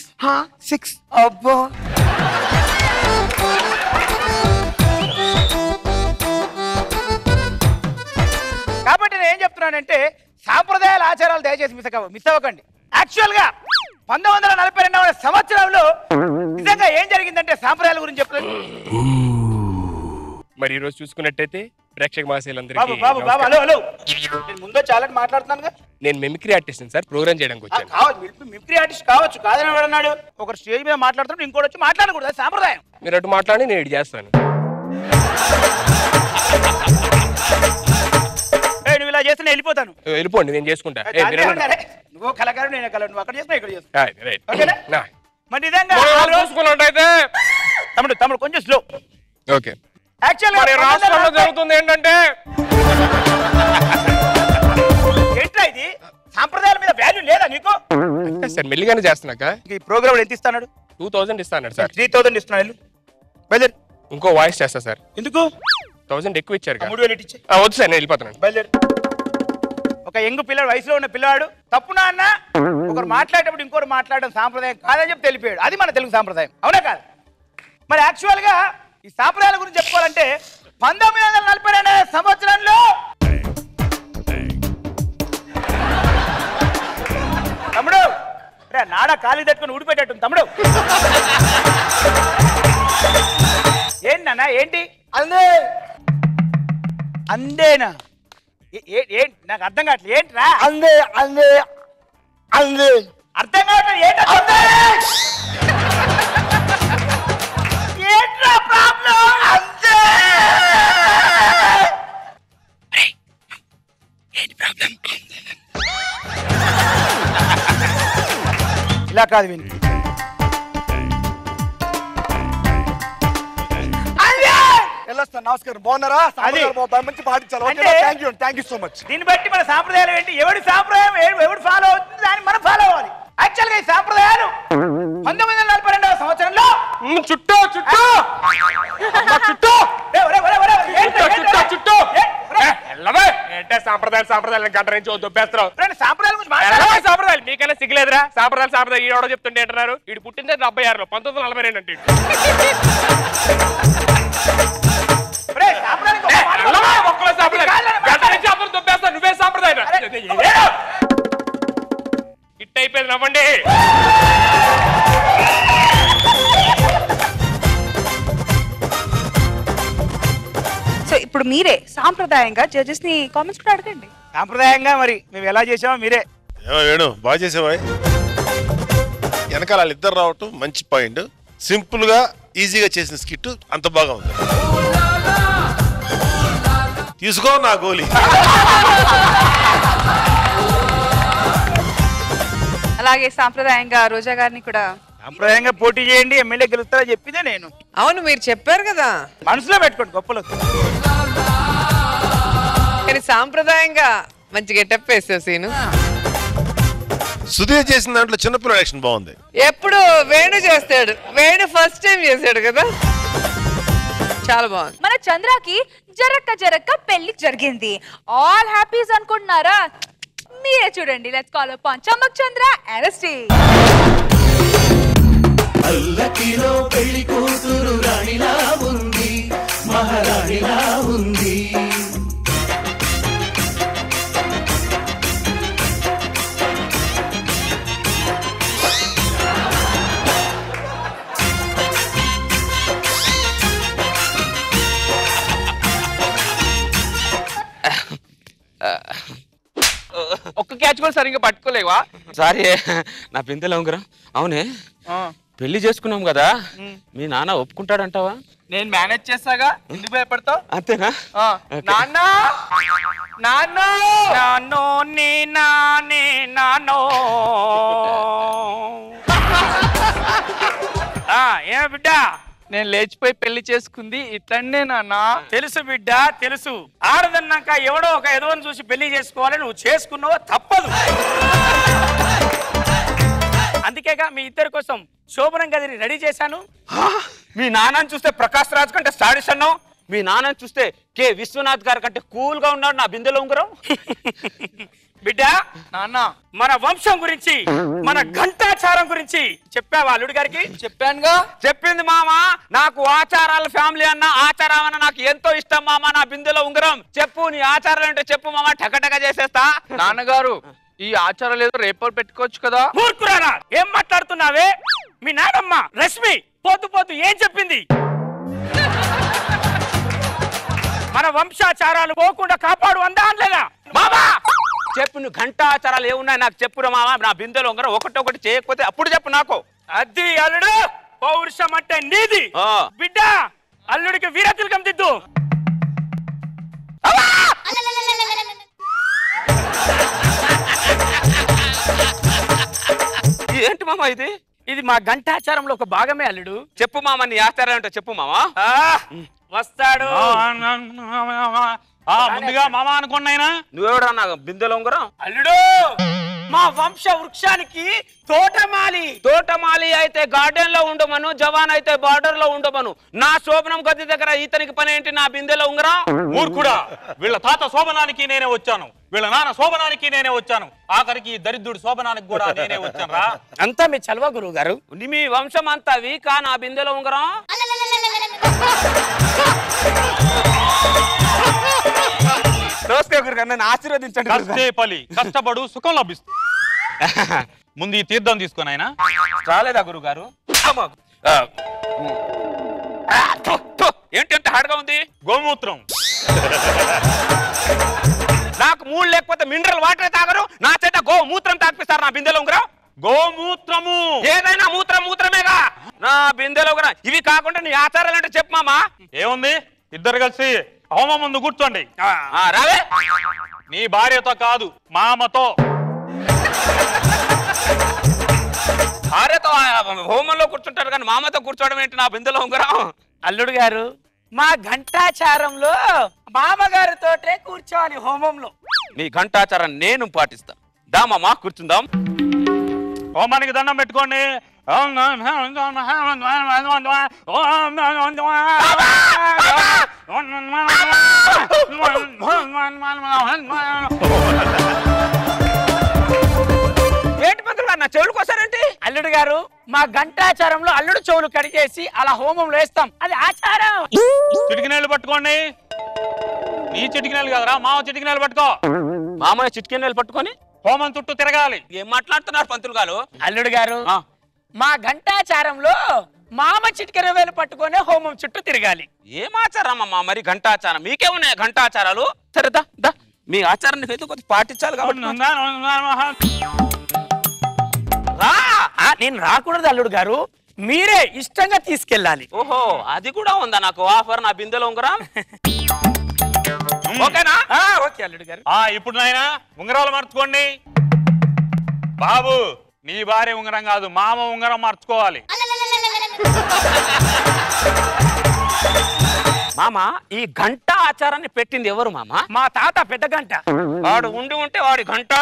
6. అబ్బా, కాబట్టి నేను ఏం చెప్తున్నానంటే, సాంప్రదాయాల ఆచారాలు దయచేసి మిస్ అవ్వకండి. యాక్చువల్ గా 1942వ సంవత్సరంలో నిజంగా ఏం జరిగిందంటే, సాంప్రదాయాల గురించి చెప్తాను. మరి ఈ రోజు చూసుకున్నట్టయితే ప్రేక్షక బాబు మహాశయులందరికీ బాబు బాబు, హలో హలో, నేను ముందే చాలా మాట్లాడుతున్నాను. నేను మిమిక్రీ ఆర్టిస్ట్ సార్, ప్రోగ్రామ్ చేయడానికి వచ్చాను. మిమిక్రీ ఆర్టిస్ట్ కావచ్చు, కాదని ఎవడన్నాడు? ఒకరు స్టేజ్ మీద మాట్లాడుతున్నాడు, ఇంకోటి వచ్చి మాట్లాడకూడదు, అది సాంప్రదాయం. మీరు అటు మాట్లాడి నేను ఇటు చేస్తాను. నువ్వు ఇలా చేస్తే నేను వెళ్ళిపోతాను. వెళ్ళిపోండి, నేను చేసుకుంటా. నువ్వు కళాకారు, నేను కళ, నువ్వు అక్కడ చేస్తున్నా, ఇక్కడ చేస్తా. రైట్. ఓకేనా? మరి నిజంగా చూసుకున్నట్టయితే తమ్ముడు కొంచెం స్లో. ఓకే. మరి రాష్ట్రంలో జరుగుతుంది ఏంటంటే, ఏంట్రా ఇది? సాంప్రదాయాల మీద వాల్యూ లేదా నీకు? సార్ మెల్లిగానే చేస్తున్నాక. ఈ ప్రోగ్రామ్ ఎంత ఇస్తాడు? 2000 ఇస్తాను సార్. 3000 ఇస్తున్నాడు. బయలుదేరు. ఇంకో వాయిస్ చేస్తా సార్. ఎందుకు? 1000 ఎక్కువ ఇచ్చారు. 3000 ఇచ్చే. వద్దు సార్, నేను వెళ్ళిపోతున్నాను. బయలుదేరు. ఒక యంగ్ పిల్లడు, వయసులో ఉన్న పిల్లవాడు తప్పునా అన్న, ఒకరు మాట్లాడేటప్పుడు ఇంకోరు మాట్లాడడం సాంప్రదాయం కాదని చెప్పి తెలిపాడు. అది మన తెలుగు సాంప్రదాయం, అవునా కాదు? మరి యాక్చువల్ గా ఈ సాంప్రదాయాల గురించి చెప్పుకోవాలంటే 1942 సంవత్సరంలో తమ్ముడు నాడ ఖాళీ తట్టుకుని ఊడిపోయేటట్టుంది తమ్ముడు. ఏంటి నాన్న, ఏంటి? అందేనా? ఏంటి నాకు అర్థం కావట్లేదు. ఏంట్రా? అందే అర్థం కావట్లేదు. ఏంట్రా ప్రాబ్లం? అందే. ఏంటి ప్రాబ్లం? ఇలా కాదు విని, వెళ్ళొస్తాను. నమస్కారం. బాగున్నారా? మంచి పాటించాలి. Thank you so much. దీన్ని బట్టి మన సాంప్రదాయాలు ఏంటి, ఎవడి సాంప్రదాయం ఎవడు ఫాలో అవుతుంది దాన్ని మనం ఫాలో అవ్వాలి. యాక్చువల్ గా ఈ సాంప్రదాయాలు 1942వ సంవత్సరంలో చుట్టూ చుట్టూ చుట్టూ చుట్టూ ఏంటే సాంప్రదాయాలు గంట నుంచి దొబ్బేస్తున్నావు. సాంప్రదాయాలు మీకైనా సిగ్గులేదురా? సాంప్రదాయాలు ఈడో చెప్తుంటే ఏంటన్నారు? వీడు పుట్టిందే 76లో, 1942 అంటే దొబ్బేస్తా. నువ్వే సాంప్రదాయం ఇట్ అయిపోయింది. నవ్వండి. సో ఇప్పుడు మీరే సాంప్రదాయంగా జడ్జెస్ ని కామెంట్స్ కూడా అడగండి. సాంప్రదాయంగా మరి మేము ఎలా చేసామో మీరే. వేణు బాగా చేసావా? వెనకాల వాళ్ళిద్దరు రావటం మంచి పాయింట్. సింపుల్ గా ఈజీగా చేసిన స్కిట్ అంత బాగా ఉంది. తీసుకో నా గోలీ. అలాగే సాంప్రదాయంగా రోజా గారిని కూడా సాంప్రదాయంగా పోటీ చేయండి, ఎమ్మెల్యే గెలుస్తారా చెప్పిందే నేను. అవును మీరు చెప్పారు కదా, మనసులో పెట్టుకోండి గొప్పలు. కానీ సాంప్రదాయంగా మంచి గెటప్ వేసావు సీను. సుధీర్ చేసిన దాంట్లో చిన్నపిల్లల యాక్షన్ బాగుంది. ఎప్పుడు వేణు చేస్తాడు, వేణు ఫస్ట్ టైం చేశాడు కదా, చాలా బాగుంది. మన చంద్రకి జరక్క పెళ్లి జరిగింది. ఆల్ హ్యాపీస్ అనుకుంటున్నారా? మీరే చూడండి. లెట్స్ కాల్ అపాన్ చమ్మక్ చంద్ర ఎనస్టీ. అల్లకిలో పెళ్లి కూతురు రాణిలా ఉంది, మహారాణిలా ఉంది. ఒక్క క్యాచ్ కూడా సరిగ్గా పట్టుకోలేవా? సారీ, నా బిందెలో ఉంగరం. అవునే, పెళ్లి చేసుకున్నాం కదా, మీ నాన్న ఒప్పుకుంటాడంటావా? నేను మేనేజ్ చేస్తాగా, ఎందుకు భయపడతావు? అంతేనా? నాన్న నాన్నో నాన్నో నీ నానే నాన్నో. ఏ బిడ్డ, నేను లేచిపోయి పెళ్లి చేసుకుంది ఇట్లనే నాన్న. తెలుసు బిడ్డ తెలుసు. ఆడదన్నాక ఎవడో ఒక ఎదవని చూసి పెళ్లి చేసుకోవాలి, నువ్వు చేసుకున్నావో తప్పదు. అందుకేగా మీ ఇద్దరి కోసం శోభనం గదిని రెడీ చేశాను. మీ నాన్నని చూస్తే ప్రకాష్ రాజ్ కంటే స్టాడిష్ అన్నావు, మీ నాన్నని చూస్తే కె విశ్వనాథ్ గారి కంటే కూల్ గా ఉన్నాడు నా బిందెలో ఉంగరం. బిడ్డ నాన్న, మన వంశం గురించి, మన ఘంటాచారం గురించి చెప్పావా అల్లుడి గారికి? చెప్పానుగా. చెప్పింది మామ. నాకు ఆచారాల ఫ్యామిలీ అన్న, ఆచారం అన్న నాకు ఎంతో ఇష్టం మామ. నా బిందెలో ఉంగరం చెప్పు, నీ ఆచారాలు ఏంటో చెప్పు మామ, టకటక చేసేస్తా. నాన్నగారు, ఈ ఆచారాలు ఏదో రేపు పెట్టుకోవచ్చు కదా. మూర్ఖురాలా, ఏం మాట్లాడుతున్నావే? మీ నాన్నమ్మ రశ్మి పోతూ ఏం చెప్పింది? మన వంశాచారాలు పోకుండా కాపాడు అందా అనలేదా? మామా చెప్పు, నువ్వు ఘంటాచారాలు ఏమున్నాయి నాకు చెప్పురా మామ. నా బిందెలో ఉంగరం ఒకటి చేయకపోతే అప్పుడు చెప్పు నాకు. అది అల్లుడు, పౌరుషం అంటే నీది. బిడ్డ అల్లుడికి వీరతిలకం దిద్దు. ఏంటి మామ ఇది? ఇది మా ఘంటాచారంలో ఒక భాగమే అల్లుడు. చెప్పు మామ, నీ ఆచారం ఏంటో చెప్పు మామా. వస్తాడు. ముందుగా మామ అనుకున్నాయినా. నువ్వెవడా నా బిందెలో ఉంగరం? అల్లుడు, మా వంశ వృక్షానికి తోటమాలి అయితే గార్డెన్ లో ఉండమను, జవాన్ అయితే బార్డర్ లో ఉండమను. నా శోభనం గది దగ్గర ఇతనికి పని ఏంటి నా బిందెలో ఉంగరం? మూర్ఖుడా, వీళ్ళ తాత శోభనానికి నేనే వచ్చాను, వీళ్ళ నాన్న శోభనానికి నేనే వచ్చాను, ఆఖరికి దరిద్రుడి శోభనానికి కూడా నేనే వచ్చాను రా. అంతా మీ చలవ గురువు గారు. మీ వంశం అంతా వీకా నా బిందెలో ఉంగరం? నన్ను ఆశీర్వదించండి. కష్టపడి కష్టపడు సుఖం లభిస్తుంది. ముందు ఈ తీర్థం తీసుకొని ఆయన రాలేదా గురువు గారు? ఏంటి అంత హార్డ్గా ఉంది? గోమూత్రం. నాకు మూడు లేకపోతే మినరల్ వాటర్ తాగరు, నా చేత గోమూత్రం తాగిపిస్తారు నా బిందెలో ఉంగరం. గోమూత్రము ఏదైనా మూత్రమేగా నా బిందెలో ఉంగరం. ఇవి కాకుండా నీ ఆచారాలు అంటే చెప్పు మామా. ఏముంది, ఇద్దరు కలిసి హోమం ముందు కూర్చోండి. రావే. నీ భార్యతో కాదు, మామతో. భార్యతో హోమంలో కూర్చుంటారు కానీ మామతో కూర్చోవడం ఏంటి నా బిందెలో ఉంగరం? అల్లుడు గారు, మా ఘంటాచారంలో మామగారితోటే కూర్చోవాలి హోమంలో. నీ ఘంటాచారం నేను పాటిస్తా. దా మామ కూర్చుందాం. హోమానికి దండం పెట్టుకోండి. ఏంటి పంతులు గారు నా చెవులు కోసారేంటి? అల్లుడు గారు మా ఘంటాచారంలో అల్లుడు చెవులు కడిగేసి అలా హోమంలో వేస్తాం, అది ఆచారం. చిటికినేళ్ళు పట్టుకోండి. నీ చిటికినేళ్ళు కదరా, మావ చిటికినేళ్ళు పట్టుకో. మామయ్య చిటికినేళ్ళు పట్టుకొని హోమం చుట్టూ తిరగాలి. ఏం మాట్లాడుతున్నారు పంతులు గారు? అల్లుడు గారు మా ఘంటాచారంలో మామ చిటికెన వేలు పట్టుకొని హోమం చుట్టూ తిరగాలి. ఏం ఆచారం అమ్మా మరి ఘంటాచారం? మీకేమున్నాయి ఘంటాచారాలు? సరే దా దా మీ ఆచారాన్ని ఏదో కొద్దిగా పాటించాలి కాబట్టి నేను రాకూడదు అల్లుడు గారు, మీరే ఇష్టంగా తీసుకెళ్ళాలి. ఓహో అది కూడా ఉందా నాకు ఆఫర్ నా బిందెలో ఉంగరం? ఓకేనా? ఓకే అల్లుడు గారు. ఇప్పుడు నాయనా ఉంగరాలు మార్చుకోండి. బాబు నీ భార్య ఉంగరం కాదు, మామ ఉంగరం మార్చుకోవాలి. మామ ఈ గంట ఆచారాన్ని పెట్టింది ఎవరు మామ? మా తాత పెద్ద గంట. వాడు ఉండి ఉంటే వాడి గంట.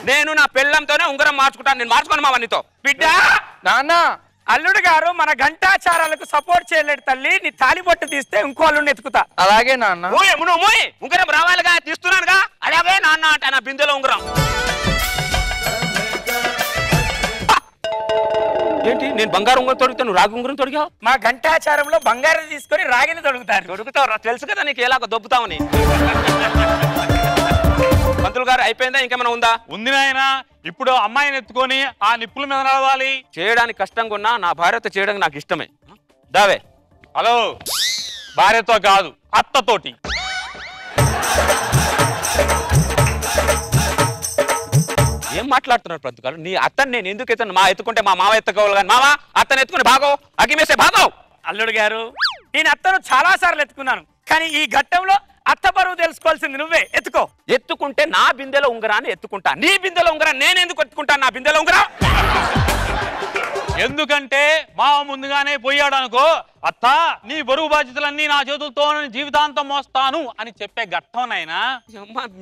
నేను నా పెళ్ళంతోనే ఉంగరం మార్చుకుంటాను. నేను మార్చుకోను మామ నీతో. బిడ్డ నాన్న అల్లుడు గారు మన ఘంటాచారాలకు సపోర్ట్ చేయలేడు తల్లి, నీ తాలిబొట్టు తీస్తే ఇంకో అల్లుడిని ఎత్తుకుతా. అలాగే నాన్న. ఉంగరం రావాలిగా, తీస్తున్నానుగా. అలాగే నాన్న అంటే నా బిందెలో ఉంగరం. ఏంటి నేను బంగారు ఉంగరం తొడిగితే నువ్వు రాగి ఉంగరం తొడిగావు? మా ఘంటాచారంలో బంగారం తీసుకొని రాగిని తొడుగుతారు. తొడుగుతావు, తెలుసు కదా నీకు ఎలాగో దొబ్బుతావని. పంతులు గారు అయిపోయిందా? ఇంకేమైనా ఉందా? ఉంది నాయనా. ఇప్పుడు అమ్మాయిని ఎత్తుకొని ఆ నిప్పుల మీద నడవాలి. చేయడానికి కష్టంగా ఉన్నా నా భార్యతో చేయడానికి నాకు ఇష్టమే. దావే. హలో, భార్యతో కాదు అత్తతోటి. ఏం మాట్లాడుతున్నారు పంతులు గారు? నీ అత్తని నేను ఎందుకు ఎత్తాను? మా ఎత్తుకుంటే మా మావ ఎత్తుకోవాలి కానీ మామ అత్తని ఎత్తుకుని బాగో అగ్గిమేసే బాగో. అల్లుడు గారు నేను అత్తను చాలా సార్లు ఎత్తుకున్నాను, కానీ ఈ ఘట్టంలో అత్త బరువు తెలుసుకోవాల్సింది నువ్వే. ఎత్తుకో. ఎత్తుకుంటే నా బిందెలో ఉంగరాన్ని ఎత్తుకుంటా. నీ బిందెలో ఉంగరాన్ని నేను ఎందుకు ఎత్తుకుంటాను? నా బిందెలో ఉంగరం ఎందుకంటే మావ ముందుగానే పోయాడు అనుకో, అత్త నీ బరువు బాధ్యతలన్నీ నా చేతులతో జీవితాంతం మోస్తాను అని చెప్పే ఘట్టం నాయనా.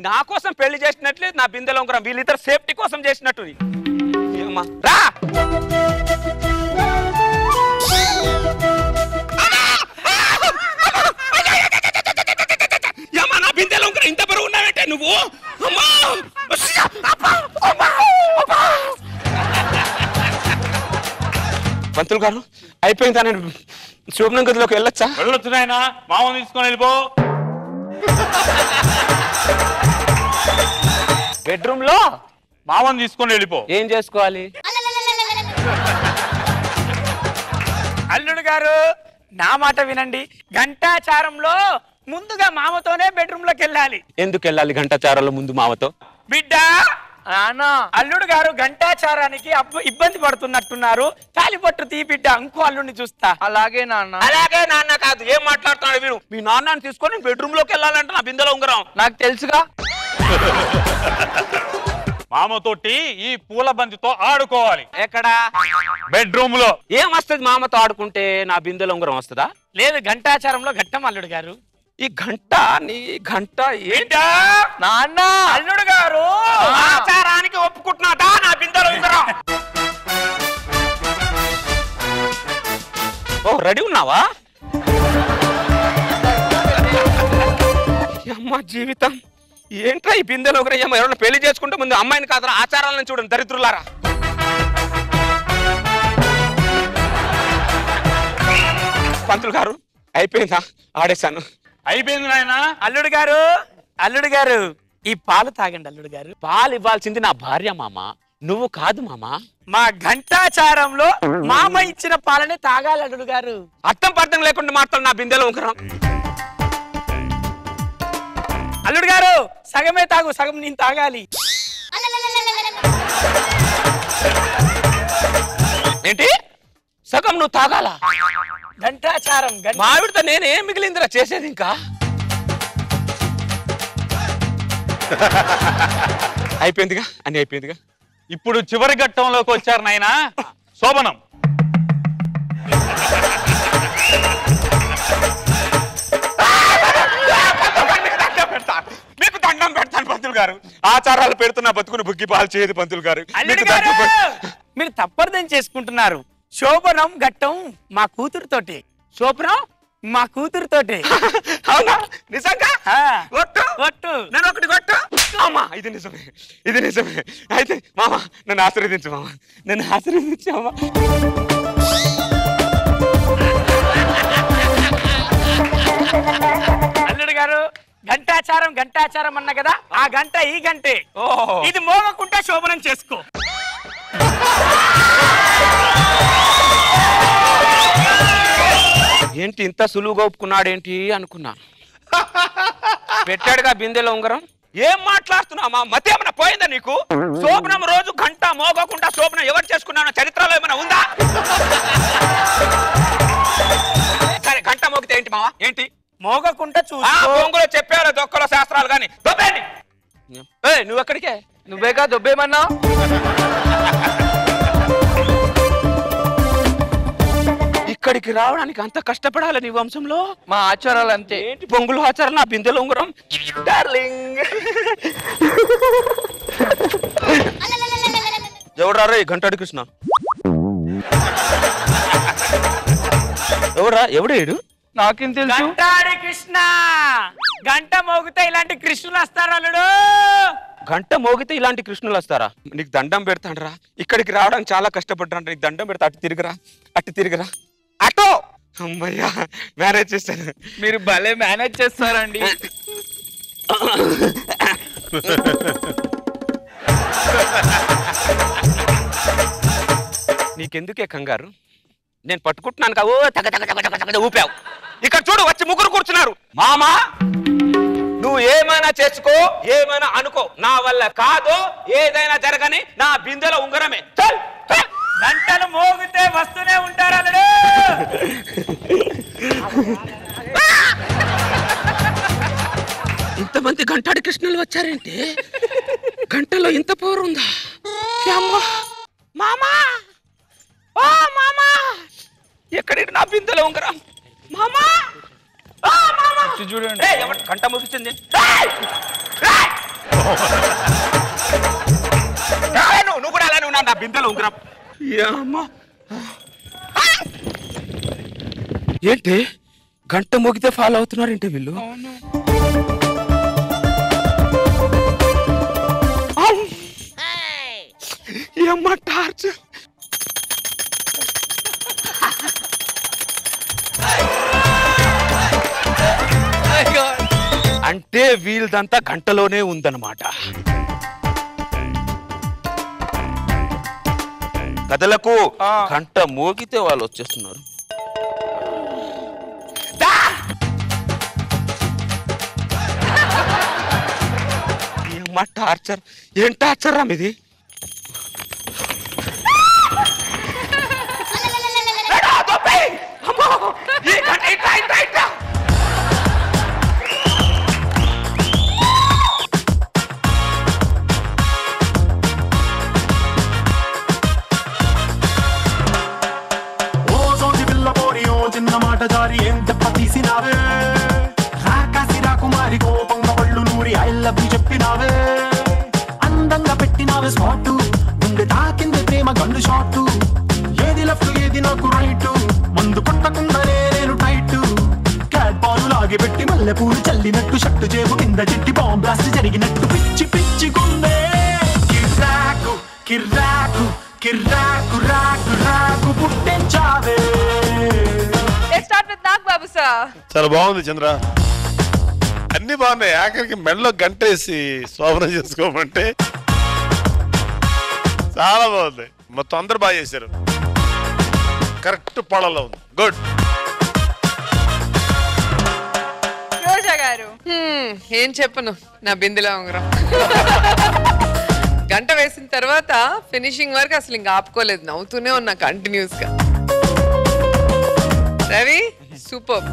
నా కోసం పెళ్లి చేసినట్లేదు నా బిందెలో ఉంగరం. వీళ్ళిద్దరు సేఫ్టీ కోసం చేసినట్టు. రా నా బిందెలో ఉంగరం ఇంత బరువు ఉన్నావంటే నువ్వు. పంతులు గారు అయిపోయిందా? నేను శోభనం గదిలోకి వెళ్ళొచ్చా? వెళ్ళొచ్చు నాయనా. మామూలు తీసుకొని వెళ్ళిపో. బెడ్రూమ్ లో మామూలు తీసుకొని వెళ్ళిపో. ఏం చేసుకోవాలి? అల్లుడు గారు నా మాట వినండి, ఘంటాచారంలో ముందుగా మామతోనే బెడ్రూమ్ లోకి వెళ్ళాలి. ఎందుకు వెళ్ళాలి ఘంటాచారంలో ముందు మావతో? బిడ్డ అల్లుడు గారు ఘంటాచారానికి ఇబ్బంది పడుతున్నట్టున్నారు, తాలిబొట్టు తీ బిడ్డ, ఇంకో అల్లుడిని చూస్తా. అలాగే నాన్న. అలాగే నాన్న కాదు, ఏం మాట్లాడుతున్నాడు వీడు? మీ నాన్నని తీసుకొని బెడ్రూమ్ లోకి వెళ్ళాలంటే నా బిందెలో ఉంగరం. నాకు తెలుసుగా. మామతోటి ఈ పూల బంతితో ఆడుకోవాలి. ఎక్కడ? బెడ్రూమ్ లో. ఏం వస్తుంది మామతో ఆడుకుంటే? నా బిందెలో ఉంగరం వస్తుందా? లేదు, ఘంటాచారంలో ఘట్టం అల్లుడు గారు. ఈ గంట నీ గంట ఏంటా నాన్న? అల్లుడు గారు ఆచారానికి ఒప్పుకుంటున్నాడా? నా బిందెలో ఉంగరం. ఓ రెడీ ఉన్నావా? అమ్మ జీవితం ఏంట్రా ఈ బిందెలో ఉంగరం? ఎవరైనా పెళ్లి చేసుకుంటే ముందు అమ్మాయిని కాదురా ఆచారాలను చూడండి దరిద్రులారా. పంతులు గారు అయిపోయిందా? ఆడేశాను. అయిపోయింది నాయనా. అల్లుడు గారు ఈ పాలు తాగండి. అల్లుడు గారు పాలు ఇవ్వాల్సింది నా భార్య మామ, నువ్వు కాదు మామ. మా ఘంటాచారంలో మామ ఇచ్చిన పాలనే తాగాలి అల్లుడు గారు. అర్థం పర్థం లేకుండా మాట్లాడు నా బిందెలో ఉంగరం. అల్లుడు గారు సగమే తాగు, సగం నేను తాగాలి. ఏంటి సగం నువ్వు తాగాలా? ఘంటాచారం మావిడితో నేనేం మిగిలిందిరా చేసేది ఇంకా? అయిపోయిందిగా, అన్ని అయిపోయిందిగా. ఇప్పుడు చివరి ఘట్టంలోకి వచ్చారు నాయనా, శోభనం. ఆచారాలు పెడుతున్నా బతుకుని బుగ్గి పాలు చేయదు పంతులు గారు. అల్లుడు గారు, మీరు తప్పర్థం చేసుకుంటున్నారు. శోభనం ఘట్టం మా కూతురుతోటి. శోభనం మా కూతురుతోటి. అవునా? నిజంగా? ఒట్టు ఒట్టు. నేను ఒకటి కొట్టు. అమ్మా ఇది నిజమే, ఇది నిజమే. అయితే మామ నన్ను ఆశీర్వదించు మామ, నన్ను ఆశీర్వదించు మామ. అల్లుడు గారు, గంటాచారం గంటాచారం అన్న కదా, ఆ గంట ఈ గంటే. ఇది మోగకుండా శోభనం చేసుకో. ఏంటి ఇంత సులువుగా ఒప్పుకున్నాడేంటి అనుకున్నాను. పెట్టాడుగా బిందెలో ఉంగరం. ఏం మాట్లాడుతున్నావు మా మతి ఏమైనా పోయిందా నీకు? శోభనం రోజు గంట మోగకుండా శోభనం ఎవరు చేసుకున్నానో చరిత్రలో ఏమైనా ఉందా? సరే గంట మోగితే ఏంటి మావా? ఏంటి మోగకుండా బొంగులో చెప్పారు దొక్కలో శాస్త్రాలు కానీ దొబ్బేండి. నువ్వు ఎక్కడికే? నువ్వేగా దొబ్బేమన్నా? ఇక్కడికి రావడానికి అంత కష్టపడాలి నీ వంశంలో? మా ఆచారాలు అంతే. ఏంటి బొంగులు ఆచారాలు? నా బిందెలో ఉంగరం. డార్లింగ్ ఎవడారా ఈ గంటాడి కృష్ణ? ఎవడా? ఎవడేడు? నాకేం తెలుసు? గంటాడి కృష్ణ. గంట మోగితే ఇలాంటి కృష్ణులు వస్తారు అల్లుడు. గంట మోగితే ఇలాంటి కృష్ణులు వస్తారా? నీకు దండం పెడతాండ్రా. ఇక్కడికి రావడానికి చాలా కష్టపడ్డా. నీకు దండం పెడతా. అటు తిరిగిరా, అటు తిరిగిరా. అటో అమ్మయ్యా మేనేజ్ చేస్తాను. మీరు భలే మేనేజ్ చేస్తారండి. నీకెందుకే కంగారు? నేను పట్టుకుంటున్నాను కావు తగ తగ తగ తగ తగ ఊపావు. ఇక్కడ చూడు వచ్చి ముగ్గురు కూర్చున్నారు. మామా నువ్వు ఏమైనా చేసుకో, ఏమైనా అనుకో, నా వల్ల కాదు ఏదైనా జరగని నా బిందెల ఉంగరమే. గంటలు మోగితే వస్తూనే ఉంటారు అల్లుడు. ఇంతమంది గంటాడి కృష్ణులు వచ్చారేంటి? గంటలో ఇంత పోరు ఉందా? మామా ఓ మామా ఎక్కడి నా బిందెల ఉంగరం? మామా చూడండి గంట ముగిసింది. నువ్వు కూడా అలానే ఉన్నావు. నా బిందెల ఉంగరం ఏంటి? గంట మోగితే ఫాలో అవుతున్నారేంటి వీళ్ళు? ఏమ్మా టార్చర్. అంటే వీళ్ళదంతా గంటలోనే ఉందన్నమాట. కథలకు గంట మోగితే వాళ్ళు వచ్చేస్తున్నారు. ఏమ్మా టార్చర్. ఏం టార్చర్ రా మీది? చిన్న మాట జారి ఏం దెబ్బ తీసినావే? రాకాసి రాకుమారి కోపంగా పళ్ళు నూరి ఐ లవ్ యు చెప్పినావే. అందంగా పెట్టినావే స్పాటు, గుండె తాకింది ప్రేమ గన్ను షాటు. ఏది లెఫ్ట్ ఏది నాకు రైట్, మందు కొట్టకుండానే నేను టైట్. క్యాట్ పాలు లాగి పెట్టి మల్లె పూలు చల్లినట్టు, షట్టు చేపు కింద చిట్టి బాంబ్ బ్లాస్ట్ జరిగినట్టు. పిచ్చి పిచ్చి గుండె కిర్రాకు కిర్రాకు కిర్రాకు రాకు రాకు పుట్టించావే. చాలా బాగుంది చంద్ర, అన్ని బాగున్నాయి. ఆఖరికి మెడలో గంటేసి శోభనం చేసుకోమంటే చాలా బాగుంది. మొత్తం అందరు బాగా చేశారు. కరెక్ట్ పొడలో ఉంది. గుడ్. ఏం చెప్పను, నా బిందెలో ఉంగరం. గంట వేసిన తర్వాత ఫినిషింగ్ వరకు అసలు ఇంకా ఆపుకోలేదు, నవ్వుతూనే ఉన్నా కంటిన్యూస్ గా. Ravi super,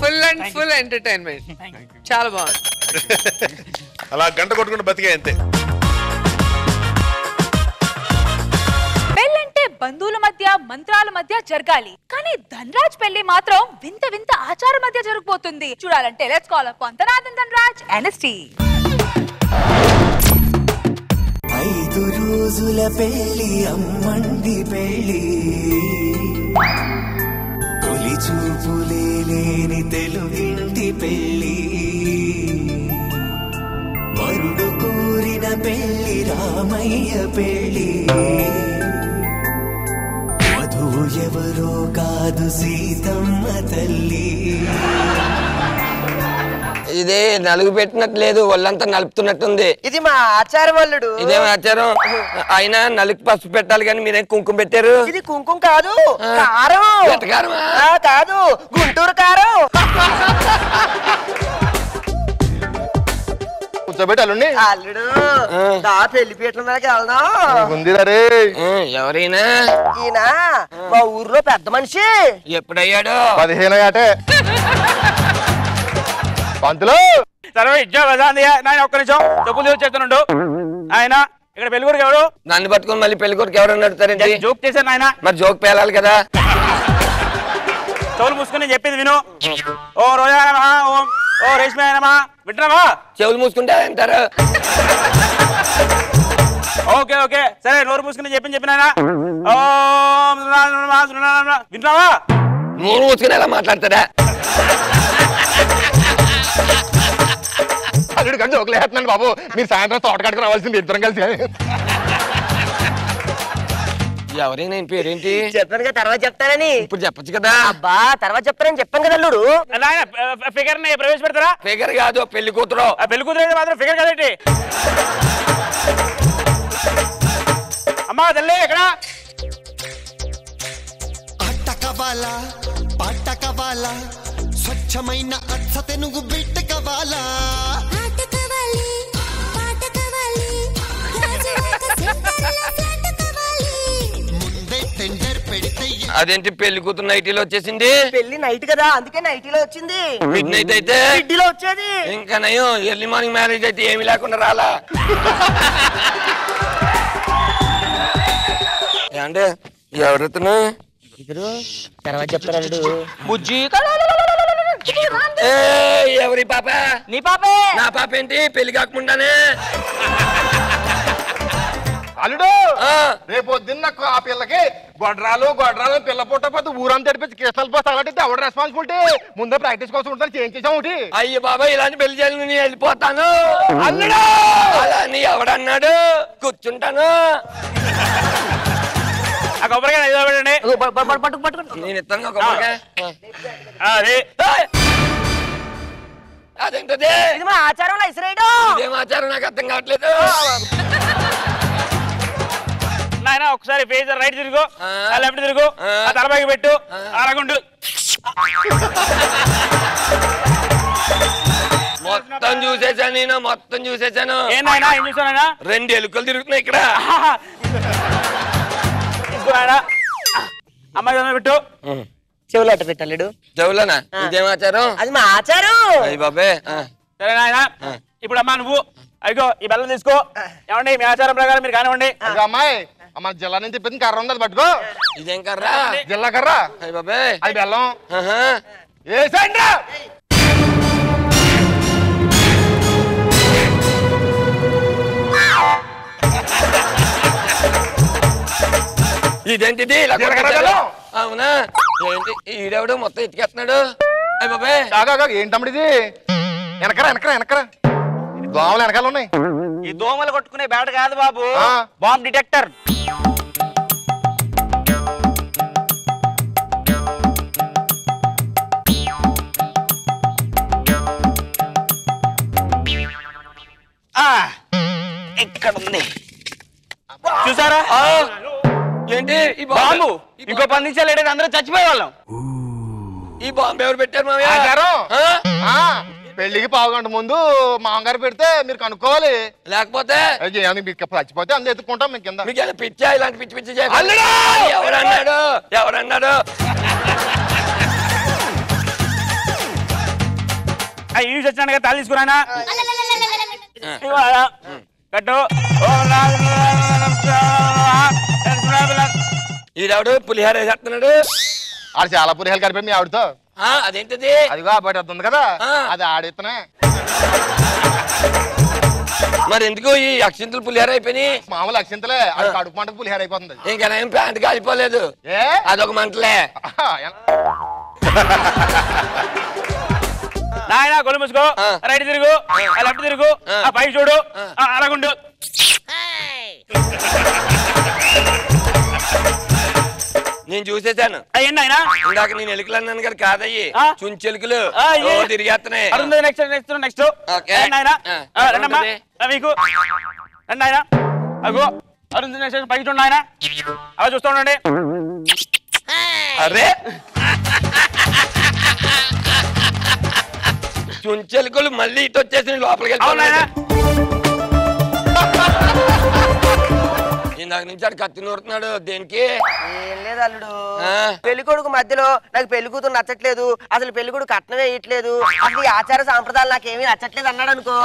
full and full entertainment, చాలా బాగుంది. అలా గంట కొట్టుకుంటూ బతికే అంతే. పెళ్ళంటే బంధువుల మధ్య మంత్రాల మధ్య జరగాలి, కానీ ధనరాజ్ పెళ్లి మాత్రం వింత వింత ఆచార మధ్య జరిగిపోతుంది. చూడాలంటే let's call upon ధనార్దన్ Dhanraj NST. 5 రోజుల పెళ్లి అమ్మంది పెళ్లి తొలి చూపులే లేని తెలుగింటి పెళ్లి వరుడు కోరిన పెళ్లి రామయ్య పెళ్లి వధువు ఎవరో కాదు సీతమ్మ తల్లి. ఇదే నలుగు పెట్టినట్లేదు ఒళ్ళంతా నలుపుతున్నట్టుంది. ఇది మా ఆచారం అల్లుడు. ఇదేం ఆచారం? అయినా నలుగు పసుపు పెట్టాలి కానీ మీరేం కుంకుమ పెట్టారు? ఇది కుంకుమ కాదు, కారం. ఎట్టకారమా? కాదు, గుంటూరు కారం. కూర్చోబెట్టాలండి అల్లుడు దా పెళ్లి పీటల మీదకి వెళ్దాం. ఎవరైనా ఈయన మా ఊర్లో పెద్ద మనిషి. ఎప్పుడయ్యాడు? 15 ఏటే. పంతులు సరే నాయన ఒక్క నిమిషం చెప్పులు చేస్తున్నాడు. ఆయన ఇక్కడ పెళ్ళికొడుకు ఎవరు? నన్ను పట్టుకొని మళ్ళీ పెళ్ళికొడుకు ఎవరన్నా అడుగుతారండి? జోక్ చేశాను నాయన. మరి జోక్ పేలాలి కదా. చెవులు మూసుకుని చెప్పింది విను. ఓ రోజా ఓం ఓ రేష్మి ఆయనమా వింటున్నావా? చెవులు మూసుకుంటే అంటారు. ఓకే ఓకే సరే నోరు మూసుకుని చెప్పిన వింటున్నావా? నోరు మూసుకుని ఎలా మాట్లాడతారా? అల్లుడు కానీ జోకులు వేస్తున్నాను బాబు. మీరు సాయంత్రం తోట కట్టుకుని రావాల్సింది ఇద్దరం కలిసి. ఎవరైనా పేరేంటి? చెప్పాను కదా తర్వాత చెప్తానని. ఇప్పుడు చెప్పచ్చు కదా. అబ్బా తర్వాత చెప్తానని చెప్పాను కదా అల్లుడు. ఫిగర్ ప్రవేశపెడతారా? ఫిగర్ కాదు పెళ్లి కూతురు. పెళ్లి కూతురు మాత్రం ఫిగర్ కదేంటి? అమ్మా తల్లి ఎక్కడ? ఆట కావాలా పాట కావాలా స్వచ్ఛమైన అచ్చ తెనుగు బిడ్డ కావాలా. అదేంటి పెళ్లి కూతురు నైటీలో వచ్చేసింది? పెళ్లి నైట్ కదా అందుకే నైటీలో వచ్చింది. మిడ్ నైట్ అయితే మిడ్డీలో వచ్చేది. ఇంకా నయం ఎర్లీ మార్నింగ్ మ్యారేజ్ అయితే ఏమి లేకుండా రాలా. అంటే ఎవరితను తర్వాత చెప్తారు బుజ్జి. ఎవరి పాప? నీ పాపే. నా పాప ఏంటి పెళ్లి కాకముండానే? అల్లుడు రేపు పొద్దున్న ఆ పిల్లకి గొడ్రాలు పిల్ల పుట్టపోతే ఊరంతా తెడిపించి కేసులు పోతే అలాంటి ఎవడ రెస్పాన్సిబిలిటీ? ముందే ప్రాక్టీస్ కోసం ఉంటారు చేయించేసాం ఒకటి. అయ్యో బాబా ఇలాంటి పెళ్లి చేయాలి నేను వెళ్ళిపోతాను. అల్లుడు అలా అని ఎవడన్నాడు? కూర్చుంటాను. ఆ కొబ్బరికాయ నేను ఇస్తాను కొబ్బరికాయ. అదేంటది? ఇది మా ఆచారంలో ఇసిరేయడం. ఇదేం ఆచారం నాకు అర్థం కావట్లేదు. నాయన ఒకసారి ఫేస్ రైట్ తిరుగు, లెఫ్ట్ తిరుగు, తలపైకి పెట్టు, అరగుండు. మొత్తం చూసేసాను నేను మొత్తం చూసేసాను. ఏనాయనా ఏం చూసానైనా? 2 ఎలుకలు తిరుగుతున్నాయి ఇక్కడ. అమ్మాయి పెట్టు. చెవులు అట్ట పెట్టాడు. చెవులనా? ఇదేం ఆచారం? అది మా ఆచారం. అయ్యి బాబే. సరే నాయన ఇప్పుడు అమ్మా నువ్వు అయ్యో ఈ బెల్లం తీసుకో. ఏమండి మీ ఆచారం ప్రకారం మీరు కానివ్వండి. అమ్మాయి మన జిల్లా నుంచి చెప్పింది కర్ర ఉంది అది పట్టుకో. ఇదేం కర్ర? జిల్లా కర్ర. అయ్యి బాబే అది బెల్లం. ఏసండి ఇదేంటిది? అవునా? ఏంటి ఈడెవడు మొత్తం ఎత్తికేస్తున్నాడు? అయ్యి బాబే ఏంటమ్మడిది? వెనకరా దోమలు వెనకాల ఉన్నాయి. ఈ దోమలు కొట్టుకునే బ్యాట్ కాదు బాబు, బాంబ్ డిటెక్టర్. ఇక్కడ ఉంది చూసారా? ఏంటి ఈ బాంబు? ఇంకో 10 నిమిషాలు లేడేది అందరూ చచ్చిపోయే వాళ్ళం. ఈ బాంబు ఎవరు పెట్టారు మామయ్య? పెళ్లికి 1/2 గంట ముందు మామగారు పెడితే మీరు కనుక్కోవాలి. లేకపోతే చచ్చిపోతే అందరూ ఎత్తుకుంటాం మీకు కింద. మీకు పిచ్చా ఇలాంటి పిచ్చి పిచ్చి ఎవరన్నాడు? యూజ్ వచ్చినాడు కదా తాళి తీసుకురానా కట్టు. ఈడెవడు పులిహార వేసేస్తున్నాడు? ఆడు చాలా పులిహాలు కలిపి మీ ఆవిడతో. అదేంటిది? అదిగో ఆ బయట ఉంది కదా అది ఆడితనే. మరి ఎందుకు ఈ అక్షింతలు పులిహార అయిపోయినాయి? మామూలు అక్షింతలే అది కడుపు మంటకు పులిహార అయిపోతుంది. ఇంకా నేను ప్యాంట్ కాలిపోలేదు, అదొక మంటలే. నాయన గొల్లు ముసుకో, రైట్ తిరుగు, లెఫ్ట్ తిరుగు, పై చూడు, అలాగుండు. నేను చూసేసాను. అయ్యండి ఇందాక నేను ఎలుకలు అన్నాను కదా, కాదయ్యి చుంచెలుకలు తిరిగేస్తున్నాయి. నెక్స్ట్ మీకు రండి ఆయన. అగో అరుణ్ నెక్స్ట్ పై చూడండి ఆయన, అలా చూస్తూ ఉండండి. అరే చుంచెలుకలు మళ్ళీ ఇటు వచ్చేసి లోపలికి వెళ్తాను. ఇందాక నుంచి ఆడు కత్తి నూరుతున్నాడు దేనికి? ఏం లేదు అల్లుడు, పెళ్లి కొడుకు మధ్యలో నాకు పెళ్లి కూతురు నచ్చట్లేదు, అసలు పెళ్లి కొడుకు కట్నం వేయట్లేదు, అసలు ఈ ఆచార సాంప్రదాయాలు నాకేమీ నచ్చట్లేదు అన్నాడు అనుకో,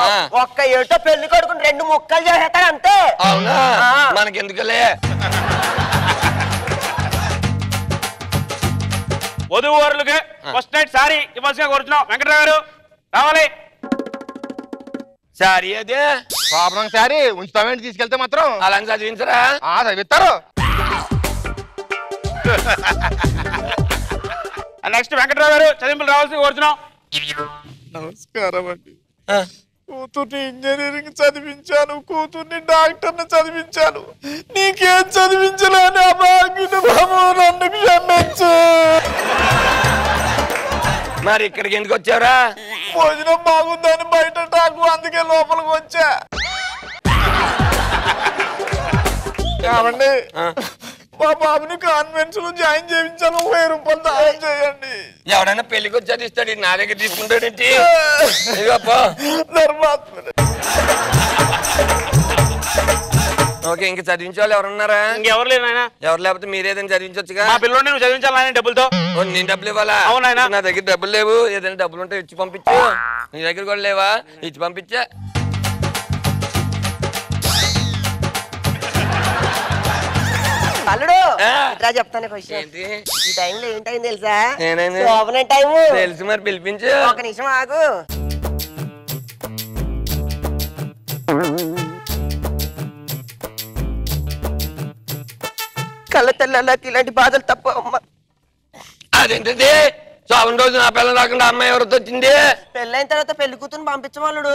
ఒక్క ఏటో పెళ్లి కొడుకుని 2 ముక్కలు చేసేస్తాడు అంతే. అవునా? మనకెందుకులే. వధువు వారులకి ఫస్ట్ నైట్ సారీ ఇవ్వాల్సిగా కోరుతున్నాం. వెంకటరావు గారు రావాలి. సారీ అదే పాపం సారీ ఉంచుతామేంటి, తీసుకెళ్తే మాత్రం అలా చదివించరా? చదివిస్తారు. నెక్స్ట్ వెంకటరావు గారు చదింపులు రావాల్సి కోరుతున్నాం. నమస్కారం అండి. కూతుర్ని ఇంజనీరింగ్ చదివించాను, కూతుర్ని డాక్టర్ని చదివించాను, నీకేం చదివించలేని అభాగ్యుడు బాబు, నన్ను క్షమించు. మరి ఇక్కడికి ఎందుకు వచ్చారా? భోజనం బాగుందని బయట టాకు, అందుకే లోపలికి వచ్చా. కావండి మా బాబుని కాన్వెంట్స్ లో జాయిన్ చేయించాను, 1000 రూపాయలు దానం చేయండి. ఎవడైనా పెళ్లికి వచ్చి ఇస్తాడు, నా దగ్గర తీసుకుంటాడేంటి? ఓకే, ఇంక చదివించే వాళ్ళు ఎవరున్నారా? ఇంకెవరు లేరు నాయన. ఎవరు లేకపోతే మీరేదైనా చదివించొచ్చుగా. మా పిల్లలు నువ్వు చదివించాలి నాయన డబ్బులతో. నేను డబ్బులు ఇవ్వాలా? అవునాయన. నా దగ్గర డబ్బులు లేవు, ఏదైనా డబ్బులు ఉంటే ఇచ్చి పంపించు. నీ దగ్గర కూడా లేవా? ఇచ్చి పంపించా. అల్లుడు ఇట్లా చెప్తాను క్వశ్చన్. ఈ టైంలో ఏంటైంది తెలుసా? నేనైనా శోభన టైము తెలుసు, మరి పిలిపించు. ఒక నిమిషం ఆగు. కళ్ళ తెల్లకి ఇలాంటి బాధలు తప్ప అమ్మ. అదేంటది? శోభన రోజు నా పిల్లలు రాకుండా అమ్మాయి ఎవరితో వచ్చింది? పెళ్ళైన తర్వాత పెళ్లి కూతురు పంపించమల్లుడు.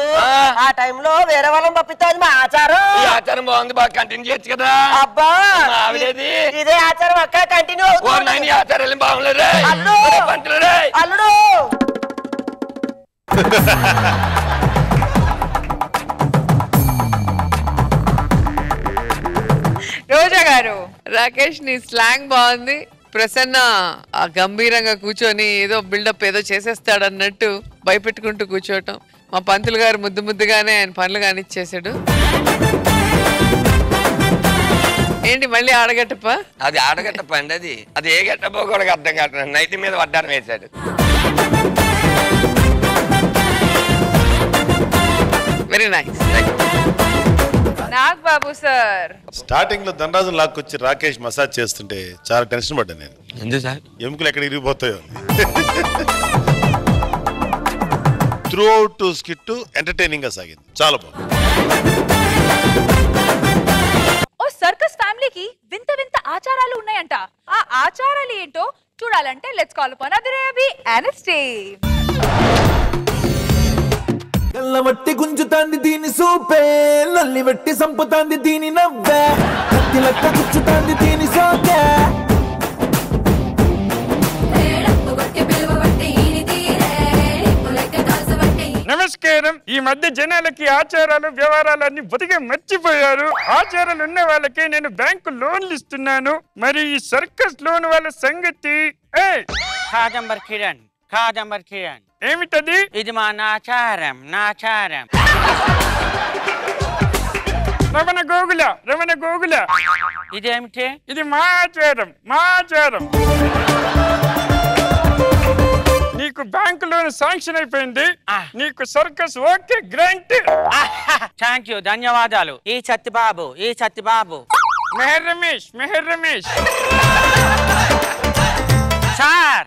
ఆ టైంలో వేరే వాళ్ళని పంపిస్తుంది మా ఆచారం. ఈ ఆచారం బాగుంది, బాగా కంటిన్యూ చేయొచ్చు కదా. అబ్బా ఆవిడేది ఇదే ఆచారం అక్క కంటిన్యూ అవుతుంది. ఈ ఆచారాలు బాగుండదు అల్లుడు. రోజా గారు, రాకేష్ నీ స్లాంగ్ బాగుంది. ప్రసన్న గంభీరంగా కూర్చొని ఏదో బిల్డప్ ఏదో చేసేస్తాడన్నట్టు భయపెట్టుకుంటూ కూర్చోవటం. మా పంతులు గారు ముద్దుగానే ఆయన పనులు కానిచ్చేసాడు. ఏంటి మళ్ళీ ఆడగట్టప్ప? అది ఆడగట్టప్ప అండి. అది ఏ గట్టప్పో కూడా అర్థం కావట్లేదు. నైట్ మీద వడ్డారం వేశాడు. Very nice. Nag Babu sir, starting లో ధనరాజు లాక్కొచ్చి రాకేష్ మసాజ్ చేస్తుంటే చాలా టెన్షన్ పడ్డా నేను. ఎందుకు సార్? ఎముకలు ఎక్కడ ఇరిగిపోతాయో. త్రూ అవుట్ స్కిట్ ఎంటర్టైనింగ్ గా సాగింది, చాలా బాగుంది. ఓ సర్కస్ ఫ్యామిలీకి వింత వింత ఆచారాలు ఉన్నాయంట. ఆ ఆచారాలు ఏంటో చూడాలంటే లెట్స్ కాల్ అపాన్ అదిరేవి అనస్టీ. గల్లవట్టి గుంజుతాంది దీని సూపే, నల్లి వెట్టి సంపుతాంది దీని నవ్వే, కత్తి లెక్క గుచ్చుతాంది దీని సోకే. నమస్కారం. ఈ మధ్య జనాలకి ఆచారాలు వ్యవహారాలన్నీ బతికే మర్చిపోయారు. ఆచారాలు ఉన్న వాళ్ళకి నేను బ్యాంకు లోన్లు ఇస్తున్నాను. మరి ఈ సర్కస్ లోన్ వాళ్ళ సంగతి ఏమిటది? ఇది మా నాచారం. రమణ గోగుల ఇదేమిటి? ఇది మా ఆచారం. నీకు బ్యాంకు లోన్ శాంక్షన్ అయిపోయింది. నీకు circus okay grant. Thank you, ధన్యవాదాలు. ఈ సత్యబాబు మెహర్ రమేష్ సార్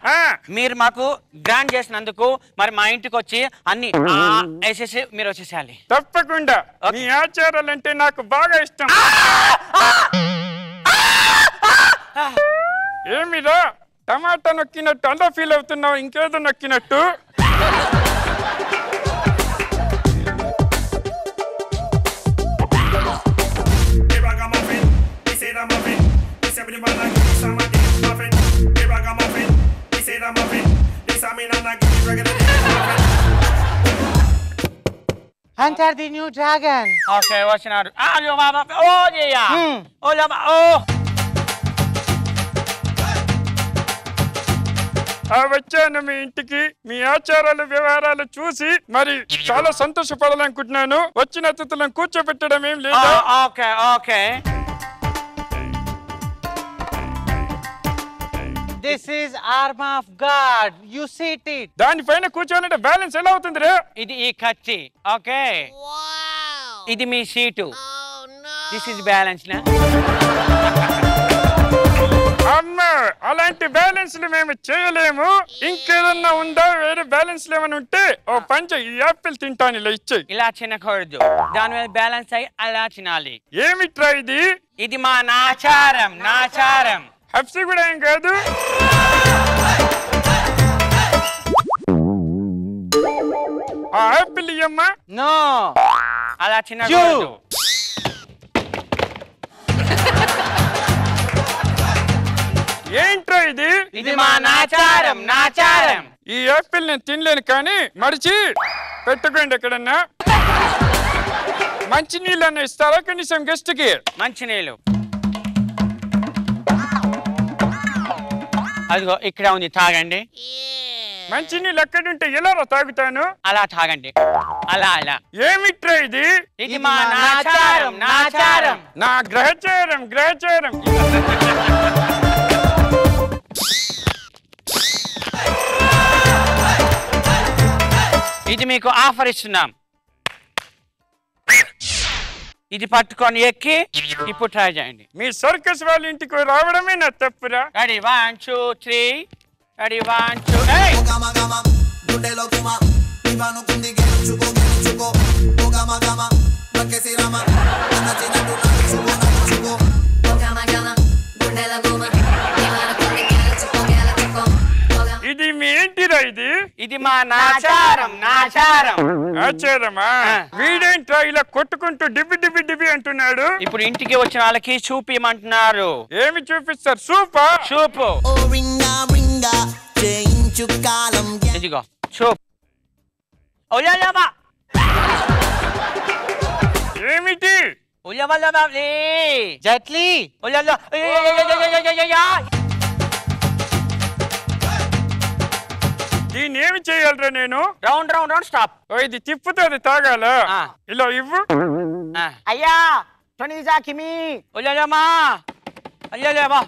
మీరు మాకు గ్రాండ్ చేసినందుకు మరి మా ఇంటికి వచ్చి అన్ని వేసేసి మీరు వచ్చేసేయాలి. తప్పకుండా. మీ ఆచారాలంటే నాకు బాగా ఇష్టం. ఏమిరా టమాటా నొక్కినట్టు అలా ఫీల్ అవుతున్నావు? ఇంకేదో నొక్కినట్టు. Enter the new dragon. Okay, వచ్చినారు. Oh yeah. Oh lama. Oh. వచ్చాను మీ ఇంటికి. మీ ఆచారాలు వ్యవహారాలు చూసి మరి చాలా సంతోషపడాలనుకుంటున్నాను. వచ్చిన అతిథులను కూర్చోబెట్టడం ఏం లేదు. Okay okay. This is arm of God. You sit it. దానిపైన కూర్చోనంటే బ్యాలెన్స్ ఎలా అవుతుంది రే? ఇది ఈ కచ్చి. ఓకే. ఇది మీ సీటు. దిస్ ఇస్ బ్యాలెన్స్ నా. అమ్మా అలాంటి బ్యాలెన్స్లు మేము చేయలేము. ఇంకేదన్నా ఉందా? వేరే బ్యాలెన్స్ ఏమైనా ఉంటే ఓ పంచ ఈ యాపిల్ తింటాను ఇలా ఇచ్చేయి. ఇలా తినకూడదు. దాని మీద బ్యాలెన్స్ అయ్యి అలా తినాలి. ఏమిట్రా ఇది? ఇది మా నాచారం. నాచారం. హప్సి కూడా ఏం కాదు. ఆ యాపిల్ ఇయ్యమ్మా. నో అలా తినకూడదు. ఏంట్రా ఇది? ఇది మా నాచారం. నాచారం. ఈ యాపిల్ నేను తినలేను కానీ మరిచి పెట్టుకోండి ఎక్కడన్నా. మంచి నీళ్ళు అన్న ఇస్తారా కనీసం గెస్ట్ కి? మంచి నీళ్ళు అదిగో ఇక్కడ ఉంది, తాగండి. మంచి నీళ్ళు ఎక్కడుంటే ఎలా తాగుతాను? అలా తాగండి. అలా అలా. ఏమిట్రా ఇది? ఇది మా నాచారం. నాచారం. నా గ్రహచారం. గ్రహచారం. ఇది మీకు ఆఫర్ ఇస్తున్నాం. ఇది పట్టుకొని ఎక్కి ఇప్పుడు ట్రై చేయండి. మీ సర్కస్ వాళ్ళ ఇంటికి రావడమే నా తప్పురా. రెడీ 1 2 3. రెడీ 1 2. ఇది మీ ఏంటిరా? ఇది ఇది మా నాచారం. నాచారం. ఆచారమా? వీడేంట్రా ఇలా కొట్టుకుంటూ డిబి డిబి డిబి అంటున్నాడు? ఇప్పుడు ఇంటికి వచ్చిన వాళ్ళకి చూపిమంటున్నారు. ఏమి చూపిస్తారు? సూపా? సూపు. ఇదిగో సూప్. ఏమిటి? జట్లీ. దీన్ని ఏమి చేయాలరా నేను? Round round round stop. ఇది తిప్పుతో అది తాగాల. ఇలా ఇవ్వు. అయ్యా టొనిజా కిమి. ఒళ్ళమా అయ్యలేమా.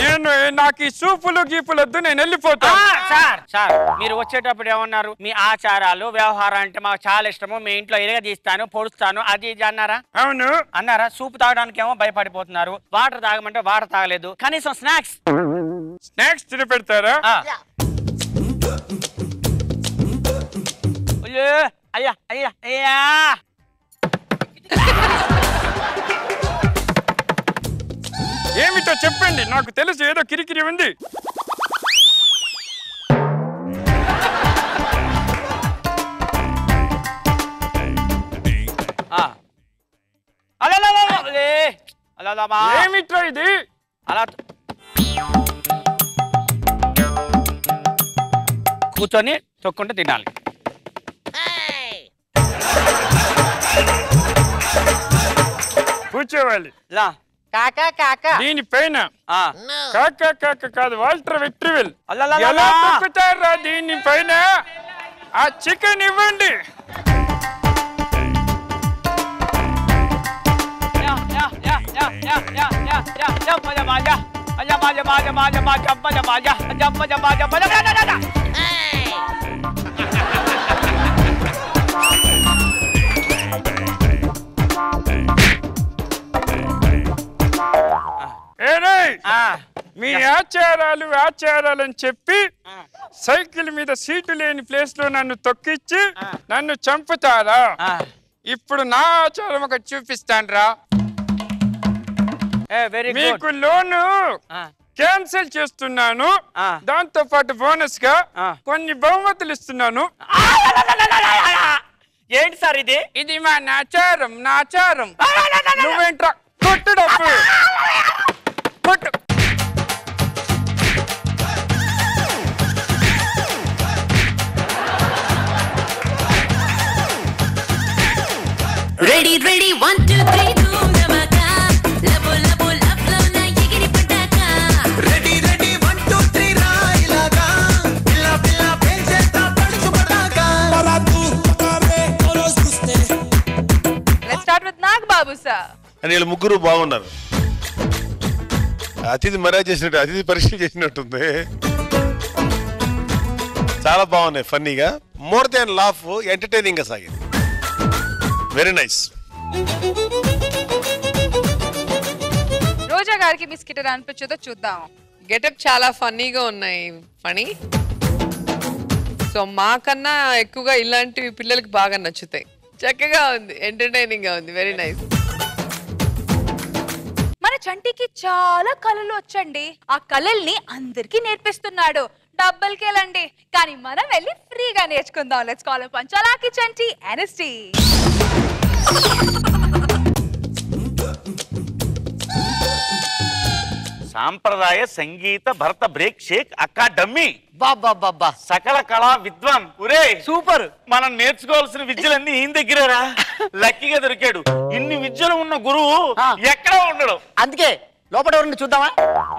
నేను నాకు ఈ సూపులు గీపులు వద్దు, నేను వెళ్ళిపోతా. సార్ సార్ మీరు వచ్చేటప్పుడు ఏమన్నారు? మీ ఆచారాలు వ్యవహారం అంటే మాకు చాలా ఇష్టము, మీ ఇంట్లో ఇరగదీస్తాను, పొడుస్తాను, అది ఇది అన్నారా? అవును అన్నారా? సూప్ తాగడానికి ఏమో భయపడిపోతున్నారు. వాటర్ తాగమంటే వాటర్ తాగలేదు. కనీసం స్నాక్స్ తిని పెడతారా? అయ్యా అయ్యా అయ్యా. ఏమిటో చెప్పండి, నాకు తెలుసు ఏదో కిరికిరి ఉంది. ఏమిట్రా ఇది? అలా కూర్చొని తొక్కుంటూ తినాలి. కూర్చోవాలి. దీనిపైన కాకా కాక కాదు, వాల్టర్ వెట్రివెల్. ఎలా తొక్కుతారా దీనిపైన? ఆ చికెన్ ఇవ్వండి. మీ ఆచారాలు అని చెప్పి సైకిల్ మీద సీటు లేని ప్లేస్ లో నన్ను తొక్కిచ్చి నన్ను చంపుతారా? ఇప్పుడు నా ఆచారం ఒకటి చూపిస్తాను రా. మీకు లోను క్యాన్సిల్ చేస్తున్నాను, దాంతో పాటు బోనస్ గా కొన్ని బహుమతులు ఇస్తున్నాను. ఏంటి సార్ ఇది? ఇది మా నాచారం. నువ్వేంట్రా కొట్టు డబ్బు కొట్టు. రెడీ 1 2 3 ధూమ్ ధమాకా లబో లబో లబ్ లవ్ నా ఎగిరి పటాకా రెడీ 1 2 3 రాయిలాగా పిల్ల పిల్ల పెంచేస్తా పడుచు పటాకా బరాతు పకారే ఓరోస్ గుస్తే. Let's start with Nag Babu sir. అని వీళ్ళు ముగ్గురు బాగున్నారు. అతిథి మర్యాద చేసినట్టు, అతిథి పరీక్షలు చేసినట్టుంది. చాలా బాగున్నాయి, ఫన్నీగా, మోర్ దాన్ లాఫ్, ఎంటర్టైనింగ్ గా సాగింది. Very nice. రోజా గారికి మీ స్కిట్ ఎలా అనిపించదో చూద్దాం. గెటప్ చాలా ఫన్నీగా ఉన్నాయి. ఫనీ. సో మాకన్నా ఎక్కువగా ఇలాంటివి పిల్లలకి బాగా నచ్చుతాయి. చక్కగా ఉంది, ఎంటర్టైనింగ్ గా ఉంది. Very nice. మన చంటికి చాలా కళలు వచ్చండి. ఆ కళల్ని అందరికీ నేర్పిస్తున్నాడు. డబ్బులకెళ్ళండి, కానీ మనం వెళ్ళి ఫ్రీగా నేర్చుకుందాం. Let's call upon Chalaki Chanti ఎన్ఎస్టీ. Sampradaya Sangeetha Bharata break shake academy. బాబా సకల కళా విద్వాన్. ఒరే సూపర్. మనం నేర్చుకోవాల్సిన విద్యలన్నీ ఈయన దగ్గరేరా. లక్కీగా దొరికాడు. ఇన్ని విద్యలు ఉన్న గురువు ఎక్కడ ఉండడు. అందుకే లోపల ఎవరిని చూద్దామా?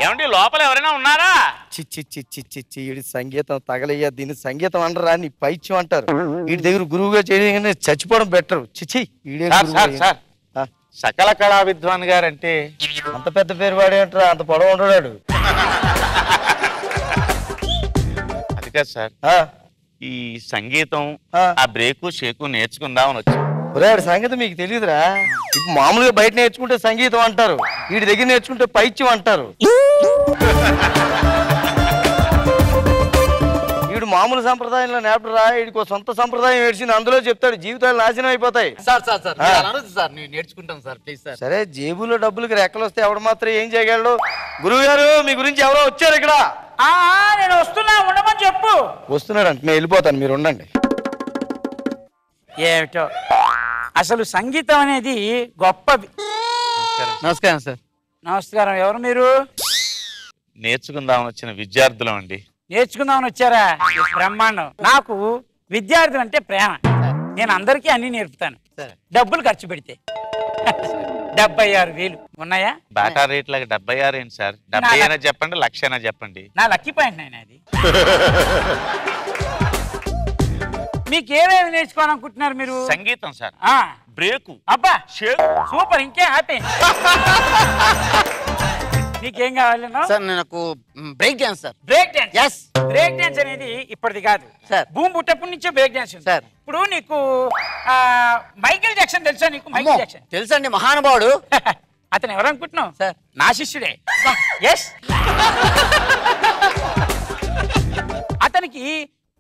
ఏమండి లోపల ఎవరైనా ఉన్నారా? చిచ్చి వీడి సంగీతం తగలయ్యా. దీన్ని సంగీతం అంటారా, నీ పైత్యం అంటారు. వీడి దగ్గర గురువుగా చేయగానే చచ్చిపోవడం బెటర్. చిచ్చి సకల కళా విద్వాన్ గారంటే అంత పెద్ద పేరు వాడే అంటారా? అంత పొడవు ఉండడాడు. అది కాదు సార్, ఈ సంగీతం ఆ బ్రేకు షేకు నేర్చుకుందామని వచ్చి. సంగీతం మీకు తెలియదురా? ఇప్పుడు మామూలుగా బయట నేర్చుకుంటే సంగీతం అంటారు, వీడి దగ్గర నేర్చుకుంటే పైత్యం అంటారు. వీడు మామూలు సంప్రదాయంలో నేపరా, వీడికి సొంత సంప్రదాయం ఏడ్చింది, అందులో చెప్తాడు. జీవితాలు నాశనం అయిపోతాయి. నేర్చుకుంటాం సార్, ప్లీజ్ సార్. సరే, జేబులో డబ్బులకి రెక్కలు వస్తే ఎవడు మాత్రం ఏం చేయగలడు? గురువు గారు, మీ గురించి ఎవరో వచ్చారు ఇక్కడ. నేను వస్తున్నా, ఉండమని చెప్పు. వస్తున్నాడు అంటే నేను వెళ్ళిపోతాను, మీరు ఉండండి. ఏమిటో అసలు సంగీతం అనేది గొప్పది. నమస్కారం సార్. నమస్కారం. ఎవరు మీరు? నేర్చుకుందామని వచ్చిన విద్యార్థులం అండి. నేర్చుకుందామని వచ్చారా? బ్రహ్మాండం. నాకు విద్యార్థులు అంటే ప్రేమ. నేను అందరికీ అన్ని నేర్పుతాను, డబ్బులు ఖర్చు పెడితే. 76,000 ఉన్నాయా? బాటా రేట్ లాగా 76 ఏంటి సార్? 70 అయినా చెప్పండి, 1,00,000 అయినా చెప్పండి. నా లక్కీ పాయింట్ నాయన అది. మీకు ఏమేమి నేర్చుకోవాలనుకుంటున్నారు మీరు? సంగీతం సార్, బ్రేకు, అబ్బా సూపర్, ఇంకే హ్యాపీ. నీకేం కావాలి? సార్ నాకు break dance sir. Break dance? yes. Break dance అనేది ఇప్పటిది కాదు సార్, భూమి పుట్టప్పటి నుంచే బ్రేక్ డాన్స్ ఉంది సార్. ఇప్పుడు నీకు మైకేల్ జాక్సన్ తెలుసా? నీకు మైకేల్ జాక్సన్ తెలుసండి, మహానుభావుడు. అతను ఎవరనుకుంటున్నావు? సార్ నా శిష్యుడే. ఎస్. అతనికి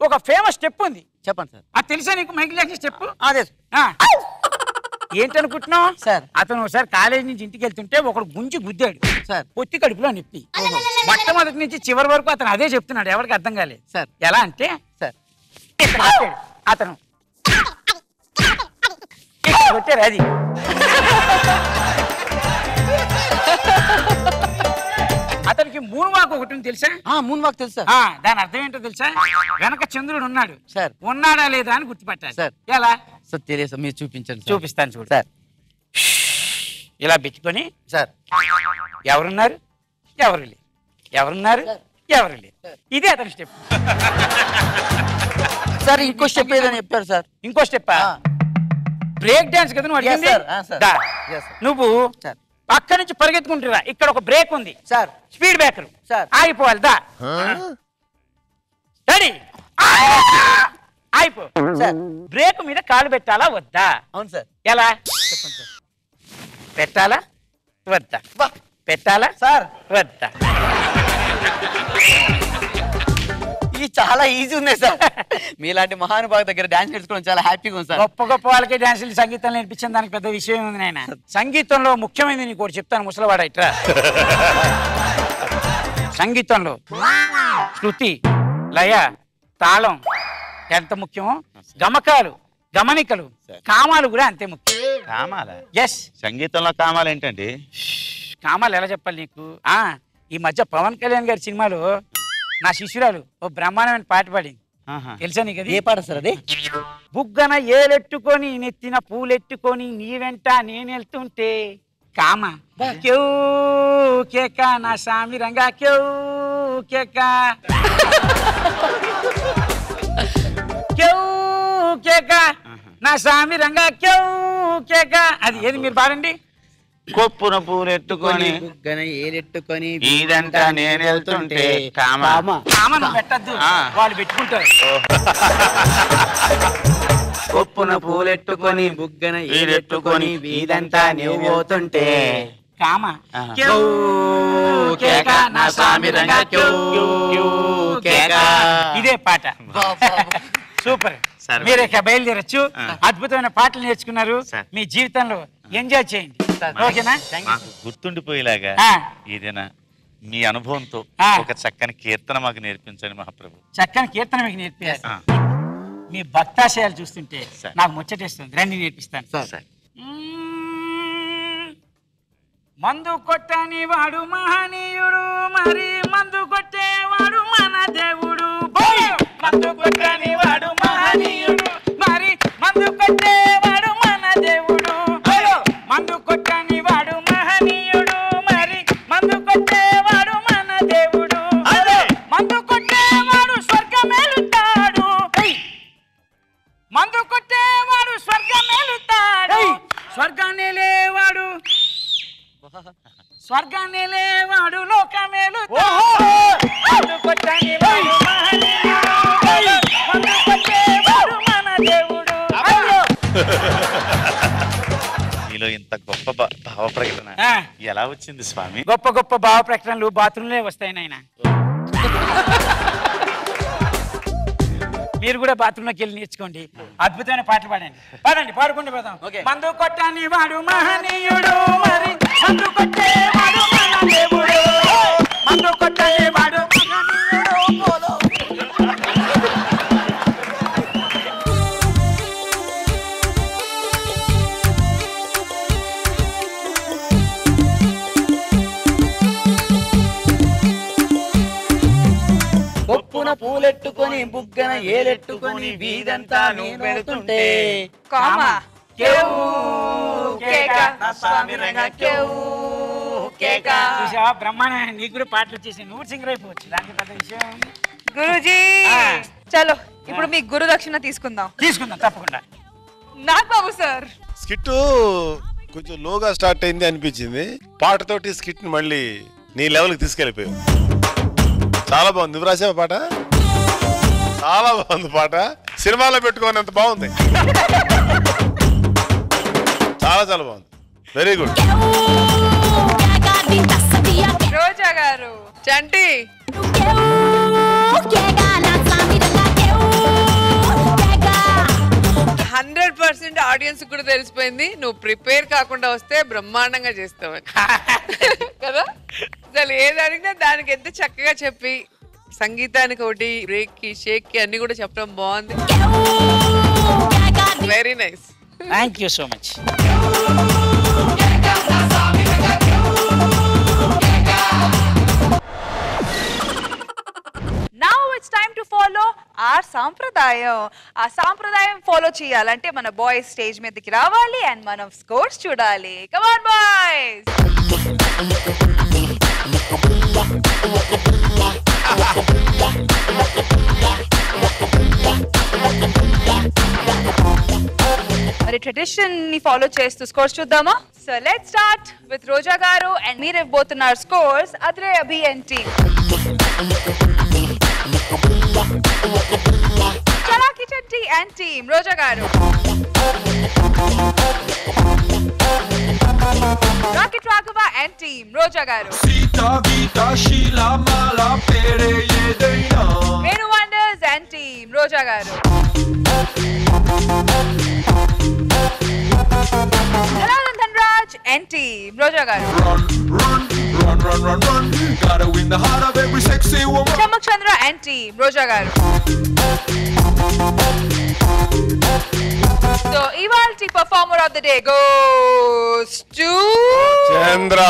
ఒక ఫేమస్ స్టెప్ ఉంది. చెప్పండి సార్. అది తెలుసా నీకు? మైకేల్ జాక్సన్ స్టెప్ అదే. ఏంటనుకుంటున్నావు సార్? అతను ఒకసారి కాలేజీ నుంచి ఇంటికి వెళ్తుంటే ఒకడు గుంజి గుద్దాడు సార్, పొత్తి కడుపులో నొప్పి. మొట్టమొదటి నుంచి చివరి వరకు అతను అదే చెప్తున్నాడు, ఎవరికి అర్థం కాలేదు సార్. ఎలా అంటే సార్, అతను కొట్టారు. అది అతనికి మూన్ వాక్ ఒకటి ఉంది తెలుసా? మూన్ వాక్ తెలుసా? దాని అర్థం ఏంటో తెలుసా? వెనక చంద్రుడు ఉన్నాడు సార్, ఉన్నాడా లేదా అని గుర్తుపట్టాలి సార్. ఎలా సార్? తెలియదు సార్, మీరు చూపించండి. చూపిస్తాను చూడు సార్. ఇలా పెట్టుకొని సార్, ఎవరున్నారు ఎవరు లేదు, ఎవరున్నారు ఎవరు లేదు. ఇదే అతని స్టెప్ సార్. ఇంకో స్టెప్ ఏదని చెప్పారు సార్. ఇంకో స్టెప్ బ్రేక్ డాన్స్ కదా నువ్వు అడిగింది. నువ్వు అక్కడి నుంచి పరిగెత్తుకుంటురా, ఇక్కడ ఒక బ్రేక్ ఉంది సార్, స్పీడ్ బ్రేకర్ సార్, ఆగిపోవాలి. దా రెడీ, ఆగిపో సార్. బ్రేక్ మీద కాలు పెట్టాలా వద్దా? అవును సార్. ఎలా చెప్పండి సార్? పెట్టాలా వద్దా? పెట్టాలా సార్ వద్దా ఇది చాలా ఈజీ ఉంది సార్. మీలాంటి మహానుభావు దగ్గర డాన్స్ నేర్చుకోవడం చాలా హ్యాపీగా ఉంది సార్. గొప్ప గొప్ప వాళ్ళకే డాన్సులు సంగీతం నేర్పించిన దానికి పెద్ద విషయం ఉంది నాయన. సంగీతంలో ముఖ్యమైనది నీకు ఒకటి చెప్తాను ముసలివాడ ఇట్రా. సంగీతంలో శృతి, లయ, తాళం ఎంత ముఖ్యమో గమకాలు, గమనికలు, కామాలు కూడా అంతే ముఖ్యం. కామాలా? ఎస్. సంగీతంలో కామాలు ఏంటండి? కామాలు ఎలా చెప్పాలి నీకు? ఈ మధ్య పవన్ కళ్యాణ్ గారి సినిమాలో నా శిష్యురాలు ఓ బ్రహ్మాండమైన పాట పాడింది. తెలుసా నీకు? ఏ పాట సార్ అది? బుగ్గన ఏలెట్టుకొని నెత్తిన పూలెట్టుకొని నీ వెంట నేను వెళ్తుంటే కామ క్యూ కేక నా సామి రంగా క్యూ కేక క్యూ కేక నా సామి రంగా క్యూ కేక. అది ఏది మీరు పాడండి. కొప్పున పూలెట్టుకొని బుగ్గన ఏలెట్టుకొని ఇదంతా నేను వెళ్తుంటే కామను పెట్టద్దు, వాళ్ళు పెట్టుకుంటారు. కొప్పున పూలెట్టుకొని బుగ్గన ఏలెట్టుకొని వీధంతా నువ్వు పోతుంటే కామ ఇదే పాట. సూపర్. మీరే బయలుదేరచ్చు. అద్భుతమైన పాటలు నేర్చుకున్నారు. మీ జీవితంలో ఎంజాయ్ చేయండి. ఓకేనా? గుర్తుండిపోయేలాగా ఏదైనా మీ అనుభవంతో ఒక చక్కని కీర్తన మాకు నేర్పించండి మహాప్రభు. చక్కని కీర్తన మీకు నేర్పిస్తాను. మీ భక్తాశయాలు చూస్తుంటే నాకు ముచ్చటేస్తుంది. రండి నేర్పిస్తాను. మందు కొట్టని వాడు మహనీయుడు, మరి మందు కొట్టేవాడు మన దేవుడు. మందు కొట్టని వాడు మహనీయుడు, మరి మందు కొట్టేవాడు మన దేవుడు. మందు కొట్టని వాడు మహనీయుడు, మరి మందు కొట్టేవాడు మన దేవుడు. మందు కొట్టేవాడు స్వర్గమేలుతాడు, మందు కొట్టేవాడు స్వర్గమేలుతాడు. స్వర్గాన్ని లేవాడు స్వర్గాన్ని లేవాడు లోకమేలుతాడు. మందు కొట్టని వాడు మహనీయుడు, మందు కొట్టేవాడు మన దేవుడు. మీలో ఇంత గొప్ప భావ ప్రకటన ఎలా వచ్చింది స్వామి? గొప్ప గొప్ప భావ ప్రకటనలు బాత్రూంలే వస్తాయి నాయన. మీరు కూడా బాత్రూంలోకి వెళ్ళి నేర్చుకోండి. అద్భుతమైన పాటలు పాడండి. పాడండి, పాడుకుంటూ పోదాం. మందు కొట్టని వాడు మహనీయుడు, మరి మందు కొట్టేవాడు మన దేవుడు. మందు కొట్టని వాడు మహనీయుడు. కొప్పున పూలెట్టుకొని బుగ్గన ఏలెట్టుకొని వీధంతా నువ్వు పెడుతుంటే కామ చూసావా బ్రహ్మాండ. నీకు కూడా పాటలు వచ్చేసి నువ్వు సింగర్ అయిపోవచ్చు. దానికి పెద్ద విషయం. గురుజీ చలో ఇప్పుడు మీ గురు దక్షిణ తీసుకుందాం. తీసుకుందాం తప్పకుండా. నాగబాబు సార్, స్కిట్ కొంచెం లోగా స్టార్ట్ అయింది అనిపించింది. పాటతోటి స్కిట్ ని మళ్ళీ నీ లెవెల్కి తీసుకెళ్ళిపోయావు. చాలా బాగుంది. నువ్వు రాసావా పాట? చాలా బాగుంది పాట. సినిమాలో పెట్టుకోనంత బాగుంది. చాలా చాలా బాగుంది. Very good. రోజా గారు, చంటి 100% ఆడియన్స్ కూడా తెలిసిపోయింది నువ్వు ప్రిపేర్ కాకుండా వస్తే బ్రహ్మాండంగా చేస్తావని కదా. అసలు ఏది అడిగినా దానికి ఎంత చక్కగా చెప్పి సంగీతానికి ఒకటి బ్రేక్ కి షేక్ కి అన్ని కూడా చెప్పడం బాగుంది. Very nice. Thank you so much. Now it's time to follow our సాంప్రదాయం. ఆ సాంప్రదాయం ఫాలో చేయాలంటే మన బాయ్స్ స్టేజ్ మీదకి రావాలి అండ్ మనం స్కోర్స్ చూడాలి. Come on boys. మరి ట్రెడిషన్ ని ఫాలో చేస్తూ స్కోర్స్ చూద్దామా? So let's start with Roja garu and మీరు ఇవ్వబోతున్నారు scores Adhire Abhi and team. Chalaki Chanti and team Roja garu. Rocket Raghava and team Roja garu. Seetha Geetha Sheela Mala పేరే ఏదైనా. Venu wonders and team Roja garu. Dhananandan Raj and team Roja garu. Run, run, run, run. Gotta win the heart of every sexy woman. Chammak Chandra and team Roja garu. So ఇవాల్టి performer of the day goes to Chandra.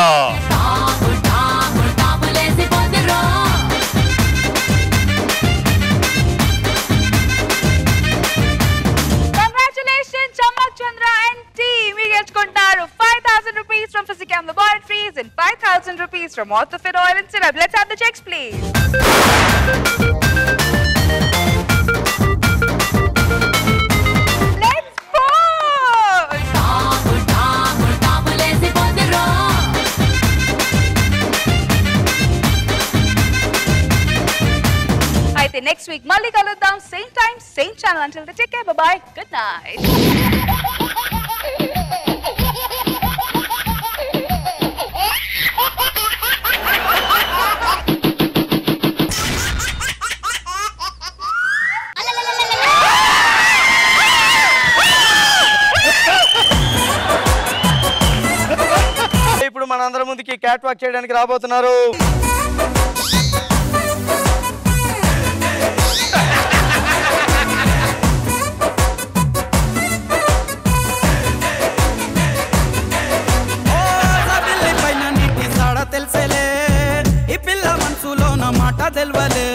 Congratulations Chammak Chandra and team. మీరు గెలుచుకుంటారు 5,000 rupees from Physicam Laboratories and 5,000 rupees from Orthofit Oil and Syrup. Let's have the checks please. అయితే నెక్స్ట్ వీక్ మళ్ళీ కలుద్దాం. Same time same channel. Until then, take care. Bye bye. Good night. ఇప్పుడు మనందరం ముందుకి క్యాట్ వాక్ చేయడానికి రాబోతున్నారు. తెలుసలే ఈ పిల్ల మనసులో నా మాట తెల్వలే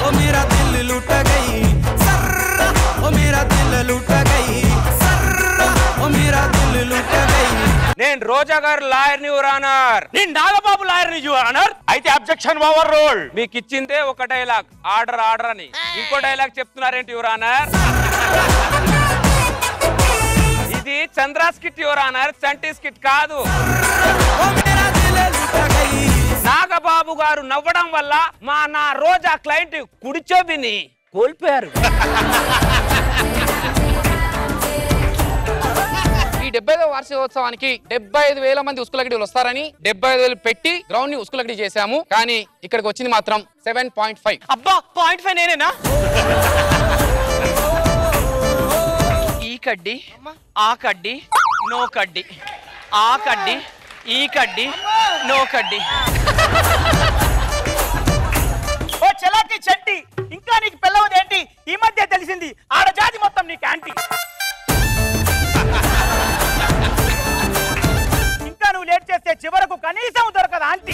ఓ మేరా దిల్ లూట గయి సర్రా ఓ మేరా దిల్ లూట గయి సర్రా ఓ మేరా దిల్ లూట గయి. నేను రోజా గారు లాయర్ ని యువర్ ఆనర్. నేను నాగబాబు లాయర్ ని యువర్ ఆనర్. అయితే అబ్జెక్షన్ ఓవర్ రూల్. మీకు ఇచ్చిందే ఒక డైలాగ్ ఆర్డర్ ఆర్డర్ అని. ఇంకో డైలాగ్ చెప్తున్నారేంటి యువర్ ఆనర్? ఇది Chandra skit your honour, Chanti skit కాదు. నాగబాబు గారు నవ్వడం వల్ల నా రోజా క్లయింట్ కుడిచోబిని కోల్పోయారు. ఈ 75వ వార్షికోత్సవానికి 75,000 మంది ఉస్కులగడీలు వస్తారని 75,000 పెట్టి గ్రౌండ్ ని ఉస్కులగడి చేశాము. కానీ ఇక్కడికి వచ్చింది మాత్రం 7.5. అబ్బా 0.5 నేనేనా? ఈ కడ్డీ ఆ కడ్డీ నో కడ్డీ, ఆ కడ్డీ ఈ కడ్డీ నో కడ్డీ. ఓ చలాకి చంటి, ఇంకా నీకు పిల్లవదేంటి? ఈ మధ్య తెలిసింది ఆడజాతి మొత్తం నీకు యాంటీ. ఇంకా నువ్వు లేట్ చేస్తే చివరకు కనీసం దొరకదు ఆంటీ.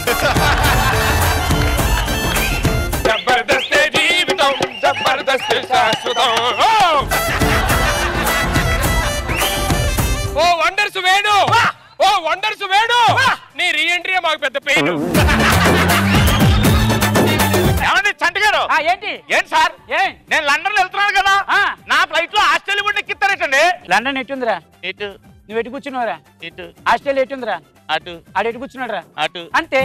జబర్దస్త్ జీవితం జబర్దస్త్ శాశ్వతం. ఓ వండర్స్ వేడు, ఓ వండర్స్ వేడు, నీ రీఎంట్రీ మాకు పెద్ద పెయిన్. చంటి గారు ఏంటి సార్? నేను లండన్ వెళ్తున్నాను కదా, నా ఫ్లైట్ లో ఆస్ట్రేలియా కూడా ఎక్కిస్తారేటండి. లండన్ ఎట్టుందిరా? ఇటు. నువ్వు ఎటు కూర్చున్నావురా? ఇటు. ఆస్ట్రేలియా ఎట్టుందిరా? అటు. ఆడు ఎటు కూర్చున్నాడు రా? అటు. అంతే.